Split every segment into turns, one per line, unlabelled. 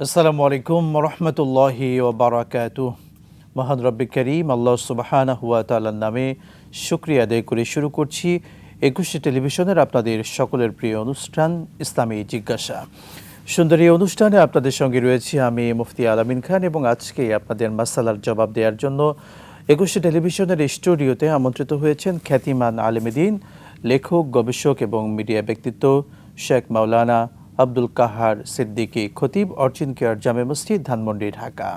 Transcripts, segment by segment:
আসসালামু আলাইকুম রহমতুল্লাহি ওয়া বারাকাতুহু। মহান রব্বে করিম আল্লাহ সুবহানাহু ওয়া তাআলার নামে শুকরিয়া আদায় করে শুরু করছি ২১ টেলিভিশনের আপনাদের সকলের প্রিয় অনুষ্ঠান ইসলামী জিজ্ঞাসা। সুন্দর এই অনুষ্ঠানে আপনাদের সঙ্গে রয়েছি আমি মুফতি আলামিন খান এবং আজকে আপনাদের মাসালার জবাব দেওয়ার জন্য ২১ টেলিভিশনের স্টুডিওতে আমন্ত্রিত হয়েছেন খ্যাতিমান আলেমদ্বীন, লেখক, গবেষক এবং মিডিয়া ব্যক্তিত্ব শেখ মাওলানা আব্দুল কাহার সিদ্দিকী, খতিব, অর্চিন কেয়ার জামে মসজিদ, ধানমন্ডি, ঢাকা।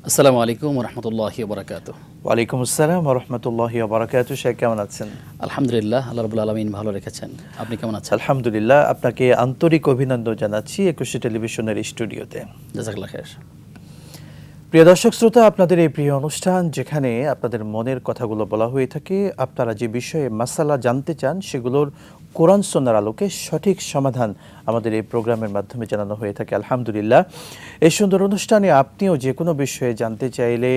আসসালামু আলাইকুম ওয়া রাহমাতুল্লাহি ওয়া বারাকাতুহু।
ওয়ালাইকুম আসসালাম ওয়া রাহমাতুল্লাহি ওয়া বারাকাতুহু। শেখ কেমন আছেন?
আলহামদুলিল্লাহ, আল্লাহ রাব্বুল আলামিন ভালো রেখেছেন। আপনি কেমন আছেন?
আলহামদুলিল্লাহ, আপনাকে আন্তরিক অভিনন্দন জানাচ্ছি ২১ টেলিভিশনের স্টুডিওতে।
জাযাকাল্লাহ খাইর।
প্রিয় দর্শক শ্রোতা, আপনাদের এই প্রিয় অনুষ্ঠান যেখানে আপনাদের মনের কথাগুলো বলা হয়ে থাকে, আপনারা যে বিষয়ে মাসালা জানতে চান সেগুলোর কোরআন সুন্নাহর আলোকে সঠিক সমাধান আমাদের এই প্রোগ্রামের মাধ্যমে জানানো হয়ে থাকে। আলহামদুলিল্লাহ, এই সুন্দর অনুষ্ঠানে আপনিও যে কোনো বিষয়ে জানতে চাইলে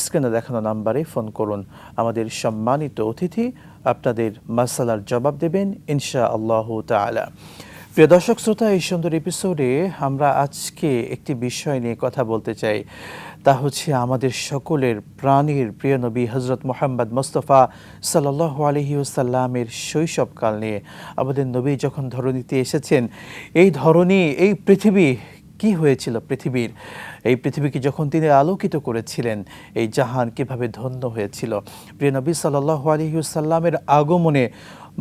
স্ক্রিনে দেখানো নাম্বারে ফোন করুন। আমাদের সম্মানিত অতিথি আপনাদের মাসালার জবাব দেবেন ইনশাআল্লাহ তাআলা। প্রিয় দর্শক শ্রোতা, এই সুন্দর এপিসোডে আমরা আজকে একটি বিষয় নিয়ে কথা বলতে চাই। তা হচ্ছে আমাদের সকলের প্রাণীর প্রিয় নবী হযরত মুহাম্মদ মুস্তাফা সাল্লাল্লাহু আলাইহি ওয়াসাল্লামের শৈশবকাল নিয়ে। আমাদের নবী যখন ধরণীতে এসেছেন, এই ধরণী, এই পৃথিবী কি হয়েছিল, এই পৃথিবীকে যখন তিনি আলোকিত করেছিলেন, এই জাহান কিভাবে ধন্য হয়েছিল। প্রিয় নবী সাল্লাল্লাহু আলাইহি ওয়াসাল্লামের আগমনে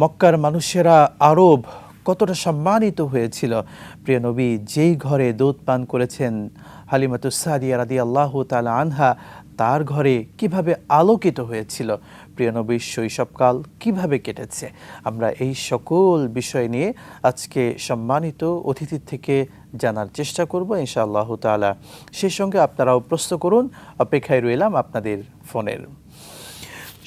মক্কার মানুষেরা, আরব কতটা সম্মানিত হয়েছিল। প্রিয় নবী যেই ঘরে দুধ পান করেছেন হালিমাতুস সাদিয়া রাদিয়াল্লাহু তাআলা আনহা, তার ঘরে কিভাবে আলোকিত হয়েছিল, প্রিয় নবীর শৈশবকাল কিভাবে কেটেছে, আমরা এই সকল বিষয় নিয়ে আজকে সম্মানিত অতিথির থেকে জানার চেষ্টা করব ইনশাআল্লাহ তাআলা। সেই সঙ্গে আপনারাও প্রশ্ন করুন, অপেক্ষায় রইলাম আপনাদের ফোনের।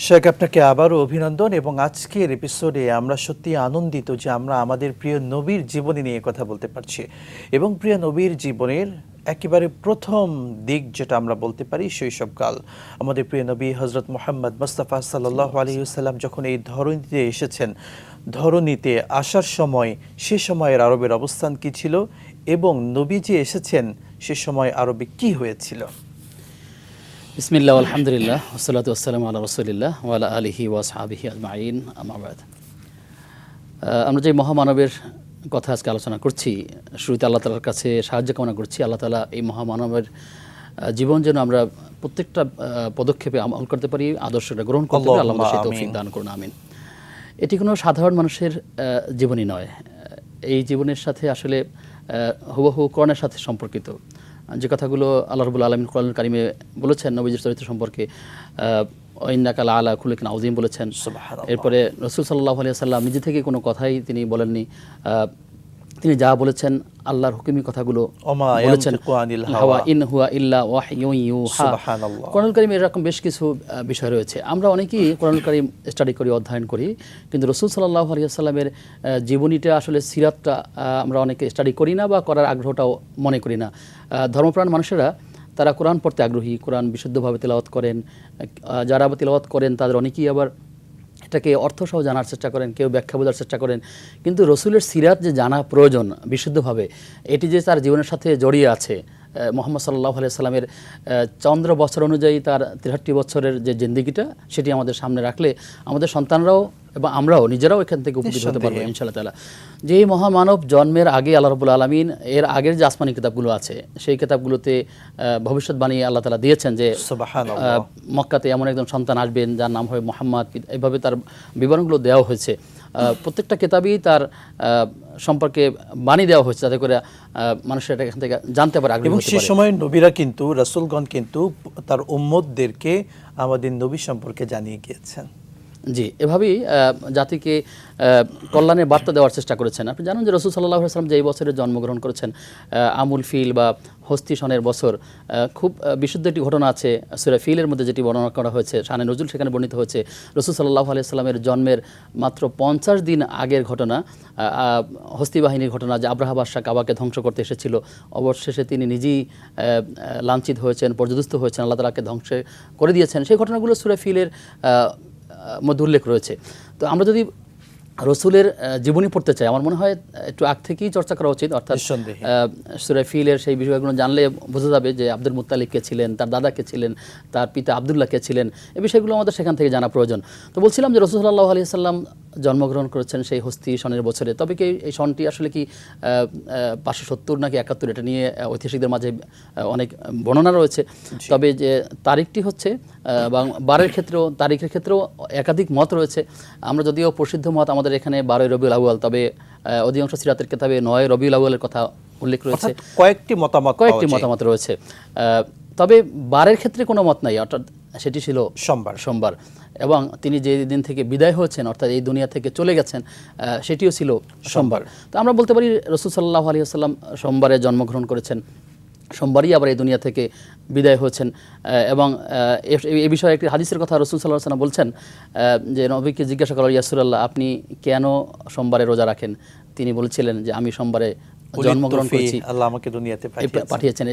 শেখ, আপনাকে আবারও অভিনন্দন এবং আজকের এপিসোডে আমরা সত্যি আনন্দিত যে আমরা আমাদের প্রিয় নবীর জীবনী নিয়ে কথা বলতে পারছি এবং প্রিয় নবীর জীবনের একেবারে প্রথম দিক যেটা আমরা বলতে পারি শৈশবকাল। আমাদের প্রিয় নবী হযরত মুহাম্মদ মুস্তাফা সাল্লাল্লাহু আলাইহি ওয়াসাল্লাম যখন এই ধরণীতে এসেছেন, ধরণীতে আসার সময় সে সময়ের আরবের অবস্থান কি ছিল এবং নবী যে এসেছেন সে সময় আরবে কি হয়েছিল?
বিসমিল্লাহ, আলহামদুলিল্লাহ, ওয়াসসালাতু ওয়াসসালামু আলা রাসূলিল্লাহ ওয়া আলা আলিহি ওয়া আসহাবিহি আজমাইন, আম্মা বাদ। আমরা যে মহামানবের কথা আজকে আলোচনা করছি, শুরুতে আল্লাহ তাআলার কাছে সাহায্য কামনা করছি। আল্লাহ তাআলা এই মহামানবের জীবন যেন আমরা প্রত্যেকটা পদক্ষেপে আমল করতে পারি, আদর্শটা গ্রহণ করতে পারি। আল্লাহ আমাদের সেই তৌফিক দান করুন, আমিন। এটি কোনো সাধারণ মানুষের জীবনী নয়। এই জীবনের সাথে আসলে হুবহু কোরআনের সাথে সম্পর্কিত যে কথাগুলো আল্লাহ রাব্বুল আলামিন কোরআনুল কারিমে বলেছেন নবীজির চরিত্র সম্পর্কে। ইন্নাকা লাআলা খুলুকিন আযীম বলেছেন। এরপরে রাসূল সাল্লাল্লাহু আলাইহি ওয়াসাল্লাম নিজে থেকে কোনো কথাই তিনি বলেননি। তিনি যা বলেছেন আল্লাহর হুকুমি কথাগুলো বলেছেন। হাওয়া ইন হুয়া ইল্লা ওয়াহয়ুন ইউহা। কোরআনুল কারিমে এরকম বেশ কিছু বিষয় রয়েছে। আমরা অনেকেই কোরআনুল কারিম স্টাডি করি, অধ্যয়ন করি, কিন্তু রাসূল সাল্লাল্লাহু আলাইহি ওয়াসাল্লামের জীবনীটা আসলে সিরাতটা আমরা অনেকে স্টাডি করি না বা করার আগ্রহটাও মনে করি না। ধর্মপ্রাণ মানুষেরা তারা কোরআন পড়তে আগ্রহী, কোরআন বিশুদ্ধভাবে তেলাওয়াত করেন। যারা তেলাওয়াত করেন তাদের অনেকেই আবার এটাকে অর্থসহ জানার চেষ্টা করেন, কেউ ব্যাখ্যা বোঝার চেষ্টা করেন। কিন্তু রসুলের সিরাত যে জানা প্রয়োজন বিশুদ্ধভাবে, এটি যে তার জীবনের সাথে জড়িয়ে আছে। মুহাম্মদ সাল্লাল্লাহু আলাইহি সাল্লামের চন্দ্র বছর অনুযায়ী তার ৬৩ বছরের যে জিন্দেগিটা, সেটি আমাদের সামনে রাখলে আমাদের সন্তানরাও এবং আমরাও নিজেরাও এখান থেকে উপকৃত হতে পারবো ইনশাআল্লাহ তাআলা। যে এই মহামানব জন্মের আগে আল্লাহ রাব্বুল আলামিন এর আগের যে আসমানি কিতাবগুলো আছে, সেই কিতাবগুলোতে ভবিষ্যৎবাণী আল্লাহ তাআলা দিয়েছেন যে মক্কাতে এমন একজন সন্তান আসবেন যার নাম হবে মুহাম্মদ। এইভাবে তার বিবরণগুলো দেওয়া হয়েছে। প্রত্যেকটা কিতাবই তার সম্পর্কে বাণী দেওয়া হয়েছে যাতে করে মানুষের এটা এখান থেকে জানতে পারে, আগ্রহী হতে পারে।
এবং সেই সময় নবীরা কিন্তু, রাসূলগণ কিন্তু তার উম্মতদেরকে আমাদের নবী সম্পর্কে জানিয়ে গিয়েছেন।
জি, এভাবেই জাতিকে কল্যাণের বার্তা দেওয়ার চেষ্টা করেছেন। আপনি জানেন যে রাসূল সাল্লাল্লাহু আলাইহি ওয়াসাল্লাম যেই বছরে জন্মগ্রহণ করেছেন, আমুল ফিল বা হস্তি সনের বছর, খুব বিশুদ্ধ একটি ঘটনা আছে সূরা ফিলের মধ্যে যেটি বর্ণনা করা হয়েছে, শানে নজুল সেখানে বর্ণিত হয়েছে। রাসূল সাল্লাল্লাহু আলাইহি ওয়াসাল্লামের জন্মের মাত্র ৫০ দিন আগের ঘটনা, হস্তি বাহিনীর ঘটনা, যে আব্রাহা বাদশা কাবাকে ধ্বংস করতে এসেছিল। অবশেষে তিনি নিজেই লাঞ্ছিত হয়েছেন, পর্যদস্ত হয়েছেন, আল্লাহ তাআলাকে ধ্বংস করে দিয়েছেন। সেই ঘটনাগুলো সূরা ফিলের মধ্যে উল্লেখ রয়েছে। তো আমরা যদি রসুলের জীবনী পড়তে চাই, আমার মনে হয় একটু আগ থেকেই চর্চা করা উচিত। অর্থাৎ
নিঃসন্দেহে।
সূরা ফিলের সেই বিষয়গুলো জানলে বোঝা যাবে যে আব্দুল মুত্তালিব কে ছিলেন, তার দাদা কে ছিলেন, তার পিতা আব্দুল্লাহ কে ছিলেন, এই বিষয়গুলো আমাদের সেখান থেকে জানা প্রয়োজন। তো বলছিলাম যে রাসূল সাল্লাল্লাহু আলাইহি সাল্লাম জন্মগ্রহণ করেছেন সেই হস্তি সনের বছরে। তবে কি এই সনটি আসলে কি 570 নাকি 71, এটা নিয়ে ঐতিহাসিকদের মাঝে অনেক বর্ণনা রয়েছে। তবে যে তারিখটি হচ্ছে বারের ক্ষেত্রেও তারিখের ক্ষেত্রেও একাধিক মত রয়েছে। আমরা যদিও প্রসিদ্ধ মত আমাদের এখানে 12 রবিউল আউয়াল, তবে অধিকাংশ সিরাতের কিতাবে 9 রবিউল আউয়ালের কথা উল্লেখ রয়েছে।
কয়েকটি
মতামত রয়েছে, তবে বারের ক্ষেত্রে কোনো মত নাই, অর্থাৎ সেটি ছিল সোমবার এবং তিনি যে দিন থেকে বিদায় হয়েছেন, অর্থাৎ এই দুনিয়া থেকে চলে গেছেন, সেটিও ছিল সোমবার। তো আমরা বলতে পারি রাসূল সাল্লাল্লাহু আলাইহি ওয়াসাল্লাম সোমবারে জন্মগ্রহণ করেছেন, সোমবারই আবার এই দুনিয়া থেকে বিদায় হয়েছেন। এবং এই বিষয়ে একটি হাদিসের কথা রাসূল সাল্লাল্লাহু আলাইহি ওয়াসাল্লাম বলছেন যে নবীকে জিজ্ঞাসা করা, ইয়া রাসূলুল্লাহ, আপনি কেন সোমবারে রোজা রাখেন? তিনি বলেছিলেন যে আমি সোমবারে জন্মগ্রহণ করেছি,
আল্লাহ আমাকে দুনিয়াতে
পাঠিয়েছেন,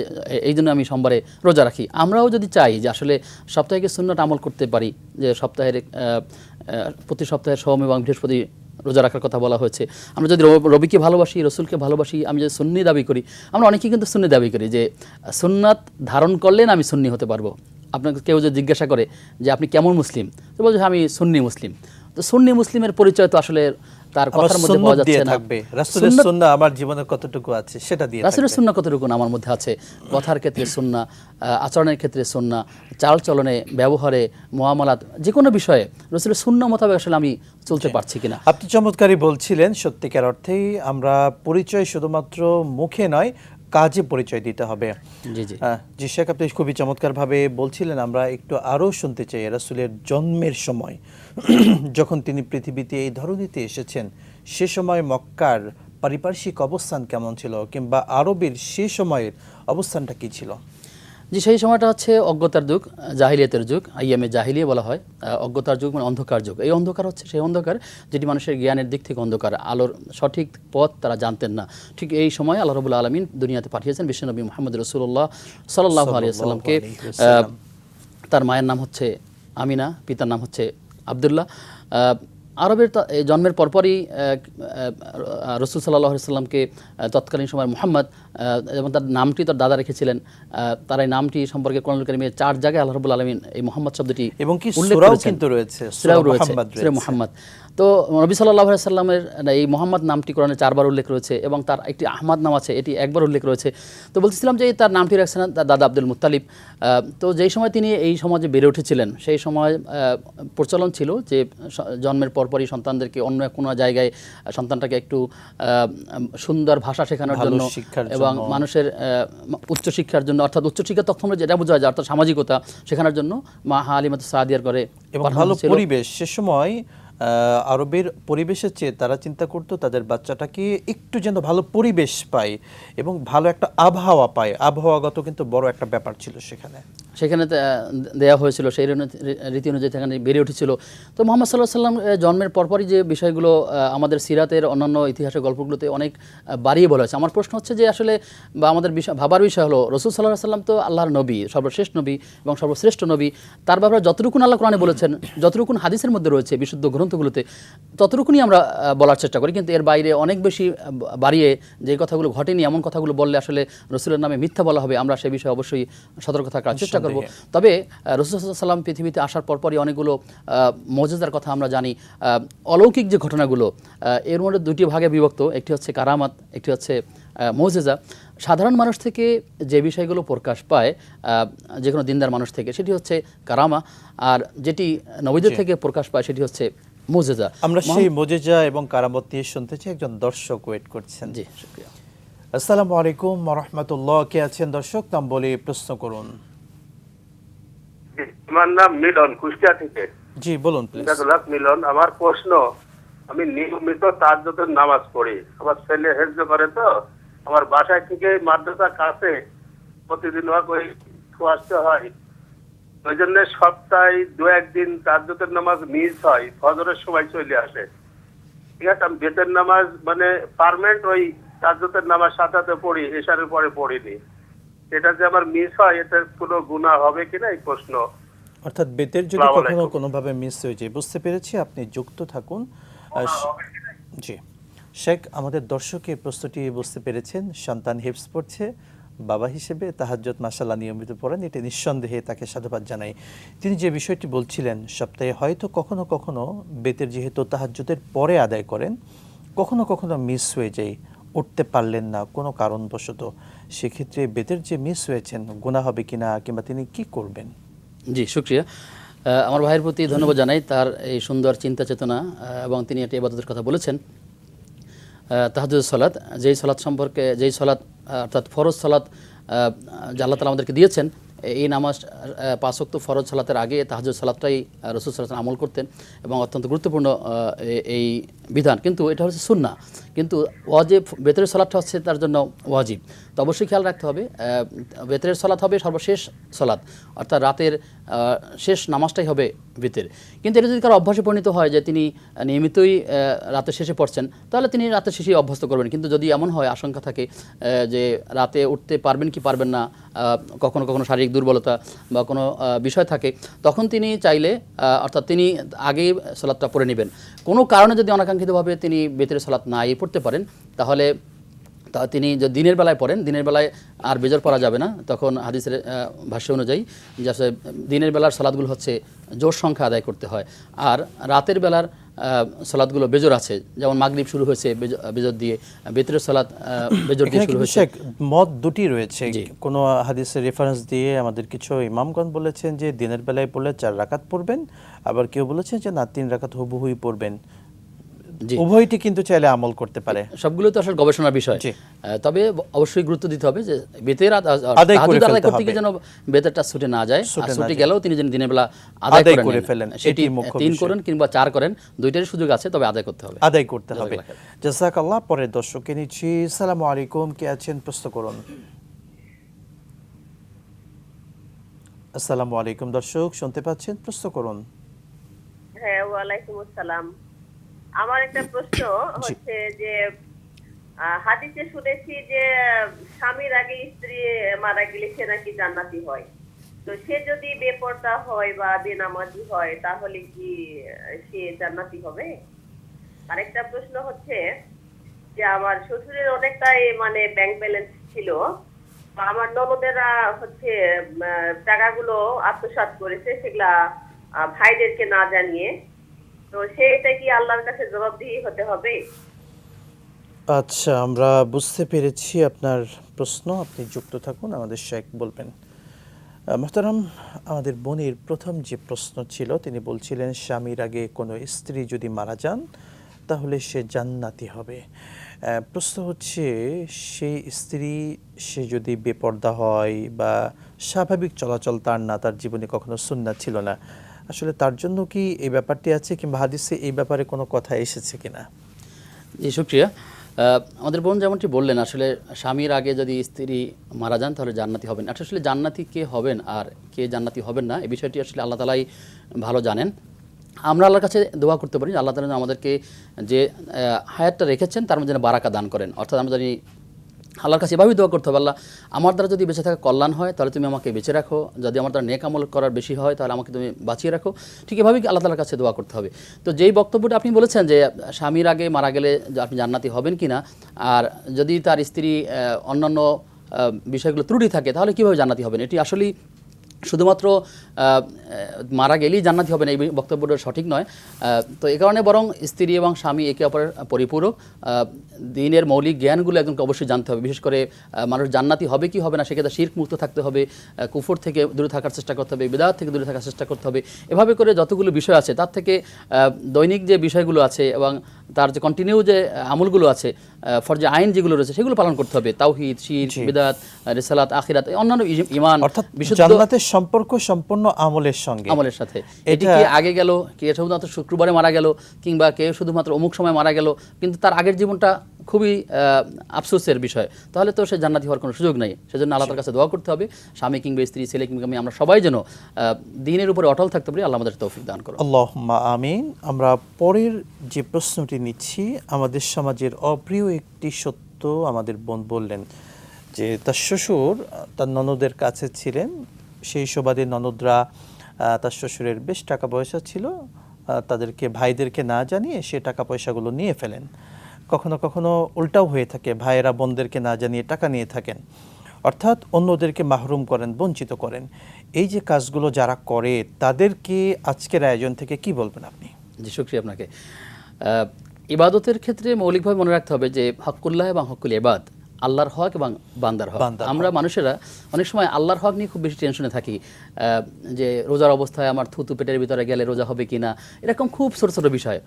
এই জন্য আমি সোমবারে রোজা রাখি। আমরাও যদি চাই যে আসলে সাপ্তাহিক সুন্নাত আমল করতে পারি, যে প্রতি সপ্তাহের সোম এবং বৃহস্পতি রোজা রাখার কথা বলা হয়েছে, আমরা যদি রবিকে ভালোবাসি, রসুলকে ভালোবাসি, আমি যদি সুন্নি দাবি করি, আমরা অনেকেই কিন্তু সুন্নি দাবি করি যে সুন্নাত ধারণ করলেন আমি সুন্নি হতে পারবো। আপনাকে কেউ যদি জিজ্ঞাসা করে যে আপনি কেমন মুসলিম, তো বলছে আমি সুন্নি মুসলিম। তো সুন্নি মুসলিমের পরিচয় তো আসলে তার কথার মধ্যে পাওয়া যাচ্ছে না।
রাসূলের সুন্নাহ আমার জীবনে কতটুকু আছে সেটা দিয়ে,
রাসূলের সুন্নাহ কতটুকু আমার মধ্যে আছে, কথার ক্ষেত্রে সুন্নাহ, আচরণের ক্ষেত্রে সুন্নাহ, চাল চলনে, ব্যবহারে, মুআমালাত, যে কোনো বিষয়ে রাসূলের সুন্নাহ মোতাবেক আসলে আমি চলতে পারছি কিনা।
আপনি চমৎকারই বলছিলেন। সত্যিকার অর্থেই আমরা পরিচয় শুধুমাত্র মুখে নয়, কাজে পরিচয় দিতে হবে।
জি জি
জি শেখ, আপনি খুবই চমৎকারভাবে বলছিলেন। আমরা একটু আরও শুনতে চাই রাসূলের জন্মের সময়, যখন তিনি পৃথিবীতে এই ধরনীতে এসেছেন, সে সময় মক্কার পারিপার্শ্বিক অবস্থান কেমন ছিল, কিংবা আরবের সে সময়ের অবস্থানটা কী ছিল?
জি, সেই সময়টা হচ্ছে অজ্ঞতার যুগ, জাহিলিয়াতের যুগ, আইয়ামে জাহিলিয়া বলা হয়। অজ্ঞতার যুগ মানে অন্ধকার যুগ। এই অন্ধকার হচ্ছে সেই অন্ধকার যেটি মানুষের জ্ঞানের দিক থেকে অন্ধকার, আলোর সঠিক পথ তারা জানতেন না। ঠিক এই সময় আল্লাহ রাব্বুল আলামিন দুনিয়াতে পাঠিয়েছেন বিশ্বনবী মুহাম্মদ রাসূলুল্লাহ সাল্লাল্লাহু আলাইহি ওয়াসাল্লামকে। তার মায়ের নাম হচ্ছে আমিনা, পিতার নাম হচ্ছে আব্দুল্লাহ। আরবের জন্মের পরপরই রাসূল সাল্লাল্লাহু আলাইহি ওয়াসাল্লামকে তৎকালীন সময় মুহাম্মদ এবং তার নামটি তার দাদা রেখেছিলেন। তার এই নামটি সম্পর্কে কোরআনুল কারীমে 4 জায়গায় আল্লাহ রাব্বুল আলামিন এই মুহাম্মদ শব্দটি
এবং কি
উল্লেখ
সূরাও
করেছেন।
কিন্তু রয়েছে,
সূরা মুহাম্মদ। তো নবী সাল্লাল্লাহু আলাইহি ওয়াসাল্লামের এই মুহাম্মদ নামটি কোরআনে 4 বার উল্লেখ রয়েছে এবং তার একটি আহমদ নাম আছে, এটি একবার উল্লেখ রয়েছে। তো বলছিলাম যে তার নামটি রাখছেন তার দাদা আব্দুল মুত্তালিব। তো যেই সময় তিনি এই সমাজে বেড়ে উঠেছিলেন, সেই সময় প্রচলন ছিল যে জন্মের পরপরই সন্তানদেরকে অন্য কোনো জায়গায় সন্তানটাকে একটু সুন্দর ভাষা শেখানোর জন্য এবং মানুষের উচ্চশিক্ষার জন্য, অর্থাৎ উচ্চশিক্ষা তখন যেটা বোঝা যায় অর্থাৎ সামাজিকতা শেখানোর জন্য মা হালিমাতুস সাদিয়ার করে
এবং ভালো পরিবেশ। সে সময় আরবের পরিবেশের চেয়ে তারা চিন্তা করতো তাদের বাচ্চাটাকে একটু যেন ভালো পরিবেশ পায় এবং ভালো একটা আবহাওয়া পায়। আবহাওয়াগত কিন্তু বড় একটা ব্যাপার ছিল সেখানে
দেওয়া হয়েছিল, সেই রীতি অনুযায়ী সেখানে বেড়ে উঠেছিল। তো মুহাম্মদ সাল্লাল্লাহু আলাইহি ওয়াসাল্লাম জন্মের পরপরই যে বিষয়গুলো আমাদের সিরাতের অন্যান্য ইতিহাসের গল্পগুলোতে অনেক বাড়িয়ে বলা হয়েছে। আমার প্রশ্ন হচ্ছে যে আসলে বা আমাদের ভাবার বিষয় হলো রাসূল সাল্লাল্লাহু আলাইহি ওয়াসাল্লাম তো আল্লাহর নবী, সর্বশেষ নবী এবং সর্বশ্রেষ্ঠ নবী। তার ব্যাপারে যতটুকুন আল্লাহ কোরআনে বলেছেন, যতটুকুন হাদিসের মধ্যে রয়েছে বিশুদ্ধ গ্রন্থগুলোতে, ততটুকুনি আমরা বলার চেষ্টা করি। কিন্তু এর বাইরে অনেক বেশি বাড়িয়ে যে কথাগুলো ঘটেনি এমন কথাগুলো বললে আসলে রাসূলের নামে মিথ্যা বলা হবে। আমরা সে বিষয়ে অবশ্যই সতর্ক থাকার চেষ্টা করব। তবে রাসূল সাল্লাল্লাহু আলাইহি ওয়াসাল্লাম পৃথিবীতে আসার পরপরই অনেকগুলো মুজিজার কথা আমরা জানি। অলৌকিক যে ঘটনাগুলো, এর মধ্যে দুটি ভাগে বিভক্ত, একটি হচ্ছে কারামাত, একটি হচ্ছে মুজিজা। সাধারণ মানুষ থেকে যে বিষয়গুলো প্রকাশ পায়, যে কোনো দিনদার মানুষ থেকে, সেটি হচ্ছে কারামা, আর যেটি নবীদের থেকে প্রকাশ পায় সেটি হচ্ছে মুজিজা।
আমরা সেই মুজিজা এবং কারামত নিয়ে শুনতে চাই। একজন দর্শক ওয়েট করছেন।
জি, শুকরিয়া।
আসসালামু আলাইকুম ওয়া রাহমাতুল্লাহ। কে আছেন দর্শক? নাম বলে প্রশ্ন করুন।
আমার নাম মিলন, কুষ্টিয়া থেকে।
জি বলুন প্লিজ।
মিলন, আমার প্রশ্ন, আমি নিয়মিত তাহাজ্জুদের নামাজ পড়ি। আমার ছেলে হেফজ করে, তো আমার বাসায় থেকে মাদ্রাসা কাছে, প্রতিদিন ওই আসতে হয়। ওই জন্য সপ্তাহে 2-1 দিন তাহাজ্জুদের নামাজ মিস হয়, ফজরের সময় চলে আসে। ঠিক আছে, আমি বেতের নামাজ মানে পার্মানেন্ট ওই তাহাজ্জুদের নামাজ সাথে পড়ি, এশারের পরে পড়িনি। এটা যে আমার মিস হয়, এটা কোনো গুনাহ হবে কিনা এই প্রশ্ন।
অর্থাৎ বেতের যদি কখনো কোনোভাবে মিস হয়ে যায়, বুঝতে পেরেছি, আপনি যুক্ত থাকুন। জি শেখ, আমাদের দর্শক এই প্রশ্নটি বুঝতে পেরেছেন। সন্তান হিফজ পড়ছে, বাবা হিসেবে তাহাজ্জুদ মাশাআল্লাহ নিয়মিত পড়েন, এটা নিঃসন্দেহে তাকে সাধুবাদ জানাই। তিনি যে বিষয়টি বলছিলেন, সপ্তাহে হয়তো কখনো কখনো বেতের যেহেতু তাহাজ্জুদের পরে আদায় করেন, কখনো কখনো মিস হয়ে যায়, উঠতে পারলেন না কোনো কারণবশত, সেক্ষেত্রে বেতের যে মিস হয়েছেন গুনাহ হবে কিনা, কিংবা তিনি কি করবেন?
জি, শুকরিয়া। আমার ভাইয়ের প্রতি ধন্যবাদ জানাই তার এই সুন্দর চিন্তা চেতনা, এবং তিনি একটি ইবাদতের কথা বলেছেন। তাহাজ্জুদ সালাত, যেই সালাত সম্পর্কে, যেই সালাত অর্থাৎ ফরজ সালাত যে আল্লাহ তাআলা আমাদেরকে দিয়েছেন, এই নামাজ 5 ওয়াক্ত ফরজ সালাতের আগে তাহাজ্জুদ সালাতটাই রাসূল সাল্লাল্লাহু আলাইহি ওয়াসাল্লাম আমল করতেন এবং অত্যন্ত গুরুত্বপূর্ণ এই বিধান। কিন্তু এটা হচ্ছে সুন্নাহ, কিন্তু ওয়াজিব বেতরের সালাতটা হচ্ছে তার জন্য ওয়াজিব। তো অবশ্যই খেয়াল রাখতে হবে, বেতরের সালাত হবে সর্বশেষ সালাত, অর্থাৎ রাতের শেষ নামাজটাই হবে বেতের। কিন্তু এটা যদি কারো অভ্যাসে পরিণত হয় যে তিনি নিয়মিতই রাতের শেষে পড়ছেন, তাহলে তিনি রাতের শেষেই অভ্যস্ত করবেন। কিন্তু যদি এমন হয়, আশঙ্কা থাকে যে রাতে উঠতে পারবেন কি পারবেন না, কখনো কখনো শারীরিক দুর্বলতা বা কোনো বিষয় থাকে, তখন তিনি চাইলে অর্থাৎ তিনি আগেই সালাতটা পড়ে নেবেন। কোনো কারণে যদি অনাকাঙ্ক্ষিতভাবে তিনি বেতের সালাত নাই পড়তে পারেন, তাহলে তিনি যদি দিনের বেলায় পড়েন, দিনের বেলায় আর বেজর পড়া যাবে না। তখন হাদিসের ভাষ্য অনুযায়ী যে আসলে দিনের বেলার সালাতগুলো হচ্ছে জোর সংখ্যা আদায় করতে হয়, আর রাতের বেলার সালাতগুলো বেজর আছে, যেমন মাগরিব শুরু হয়েছে বেজর দিয়ে, বেতরের সালাত বেজর দিয়ে শুরু হয়েছে।
মত দুটি রয়েছে, কোন হাদিসের রেফারেন্স দিয়ে আমাদের কিছু ইমামগণ বলেছেন যে দিনের বেলায় পড়লে 4 রাকাত পড়বেন, আবার কেউ বলেছেন যে না 3 রাকাত হুবহুই পড়বেন। উভয়টি কিন্তু চাইলে আমল করতে পারে।
সবগুলো তো আসলে গবেষণার বিষয়, তবে অবশ্যই গুরুত্ব দিতে হবে যে বেতের
আদায়
করতে গিয়ে যেন বেতেরটা ছুটে না যায়, ছুটে গেলেও তিনি যেন দিনের বেলা আদায় করে ফেলেন। সেটি 3 করেন কিংবা 4 করেন, দুইটারই সুযোগ আছে, তবে আদায় করতে হবে,
আদায় করতে হবে। জাযাকাল্লাহ। পরের দর্শককে নিচ্ছি। আসসালামু আলাইকুম, কে আছেন প্রশ্ন করুন। আসসালামু আলাইকুম দর্শক, শুনতে পাচ্ছেন? প্রশ্ন করুন।
হ্যাঁ, ওয়ালাইকুম আসসালাম। আমার একটা প্রশ্ন হচ্ছে যে হাদিসে শুনেছি যে স্বামীর আগে স্ত্রী মারা গেলে সে নাকি জান্নাতি হয়। তো সে যদি বেপরদা হয় বা বেনামাজি হয়, তাহলে কি সে জান্নাতি হবে? আরেকটা প্রশ্ন হচ্ছে যে আমার শ্বশুরের অনেকটাই মানে ব্যাংক ব্যালেন্স ছিল, আমার ননদেরা হচ্ছে টাকাগুলো আত্মসাৎ করেছে, সেগুলা ভাইদেরকে না জানিয়ে। তো সেটা কি আল্লাহর কাছে জবাবদিহি হতে হবে?
আচ্ছা, আমরা বুঝতে পেরেছি আপনার প্রশ্ন। আপনি যুক্ত থাকুন, আমাদের শেখ বলবেন। মোহতারাম, আমাদের বোনের প্রথম যে প্রশ্ন ছিল, তিনি বলছিলেন স্বামীর আগে কোনো স্ত্রী যদি মারা যান তাহলে সে জান্নাতি হবে। প্রশ্ন হচ্ছে, সেই স্ত্রী সে যদি বেপরদা হয় বা স্বাভাবিক চলাচল তার না, তার জীবনে কখনো সুন্নাত ছিল না, আসলে তার জন্য কি এই ব্যাপারটি আছে, কিংবা হাদিসে এই ব্যাপারে কোনো কথা এসেছে কিনা?
জি, শুকরিয়া। আমাদের বোন যেমনটি বললেন, আসলে স্বামীর আগে যদি স্ত্রী মারা যান তাহলে জান্নাতি হবেন। আসলে জান্নাতি কে হবেন আর কে জান্নাতি হবেন না, এই বিষয়টি আসলে আল্লাহ তাআলাই ভালো জানেন। আমরা আল্লাহর কাছে দোয়া করতে পারি আল্লাহ তাআলা আমাদেরকে যে হায়াতটা রেখেছেন তার মধ্যে বারাকা দান করেন। অর্থাৎ আমরা জানি আল্লাহর কাছে এভাবেই দোয়া করতে হবে, আল্লাহ আমার দ্বারা যদি বেঁচে থাকা কল্যাণ হয় তাহলে তুমি আমাকে বেঁচে রাখো, যদি আমার দ্বারা নেক আমল করার বেশি হয় তাহলে আমাকে তুমি বাঁচিয়ে রাখো। ঠিক এভাবেই আল্লাহ তাআলার কাছে দোয়া করতে হবে। তো যেই বক্তব্যটা আপনি বলেছেন যে স্বামীর আগে মারা গেলে আপনি জান্নাতি হবেন কিনা, আর যদি তার স্ত্রী অন্যান্য বিষয়গুলো ত্রুটি থাকে তাহলে কীভাবে জান্নাতি হবেন, এটি আসলেই শুধুমাত্র মারা গেলেই জান্নাতি হবেন এই বক্তব্যটা সঠিক নয়। তো এই কারণে বরং স্ত্রী এবং স্বামী একে অপরের পরিপূরক, দ্বীনের মৌলিক জ্ঞানগুলো একজনকে অবশ্যই জানতে হবে। বিশেষ করে মানুষ জান্নাতি হবে কি হবে না সেক্ষেত্রে শিরক মুক্ত থাকতে হবে, কুফর থেকে দূরে থাকার চেষ্টা করতে হবে, বিদআত থেকে দূরে থাকার চেষ্টা করতে হবে। এভাবে করে যতগুলো বিষয় আছে তার থেকে দৈনিক যে বিষয়গুলো আছে এবং তার যে কন্টিনিউ যে আমলগুলো আছে, ফরজে আইন যেগুলো রয়েছে সেগুলো পালন করতে হবে। তাওহীদ, শিরক, বিদআত, রিসালাত, আখিরাত, অন্যান্য ঈমান,
অর্থাৎ জান্নাতের সম্পর্ক সম্পূর্ণ আমলের সাথে।
এটি কি আগে গেল, কে শুধুমাত্র শুক্রবারে মারা গেল, কিংবা কে শুধুমাত্র অমুক সময় মারা গেল, কিন্তু তার আগের জীবনটা খুবই আফসোসের বিষয়, তাহলে তো সে জান্নাতি হওয়ার কোনো সুযোগ নেই। সেজন্য আল্লাহর কাছে দোয়া করতে হবে স্বামী কিংবা স্ত্রী, ছেলে কিংবা মেয়ে, আমরা সবাই যেন দ্বীনের উপরে অটল থাকতে পারি। আল্লাহ আমাদের তৌফিক দান করুন।
আল্লাহুম্মা আমিন। আমরা পরের যে প্রশ্নটি নিচ্ছি, আমাদের সমাজের অপ্রিয় একটি সত্য আমাদের বোন বললেন যে তার শ্বশুর তার ননদের কাছে ছিলেন, সেই সুবাদে ননদরা তার শ্বশুরের বেশ টাকা পয়সা ছিল, তাদেরকে ভাইদেরকে না জানিয়ে সে টাকা পয়সাগুলো নিয়ে ফেলেন। কখনো কখনো উল্টাও হয়ে থাকে, ভাইয়েরা বোনদেরকে না জানিয়ে টাকা নিয়ে থাকেন, অর্থাৎ অন্যদেরকে মাহরুম করেন, বঞ্চিত করেন। এই যে কাজগুলো যারা করে তাদেরকে আজকের আয়োজন থেকে কি বলবেন আপনি?
জি, শুকরিয়া আপনাকে। ইবাদতের ক্ষেত্রে মৌলিকভাবে মনে রাখতে হবে যে হকুল্লাহ এবং হকুল ইবাদ, আল্লাহর হক এবং বান্দার হক। আমরা মানুষেরা অনেক সময় আল্লাহর হক নিয়ে খুব বেশি টেনশনে থাকি, যে রোজার অবস্থায় আমার থুতু পেটের ভিতরে গেলে রোজা হবে কি না, এরকম খুব ছোট ছোট বিষয়।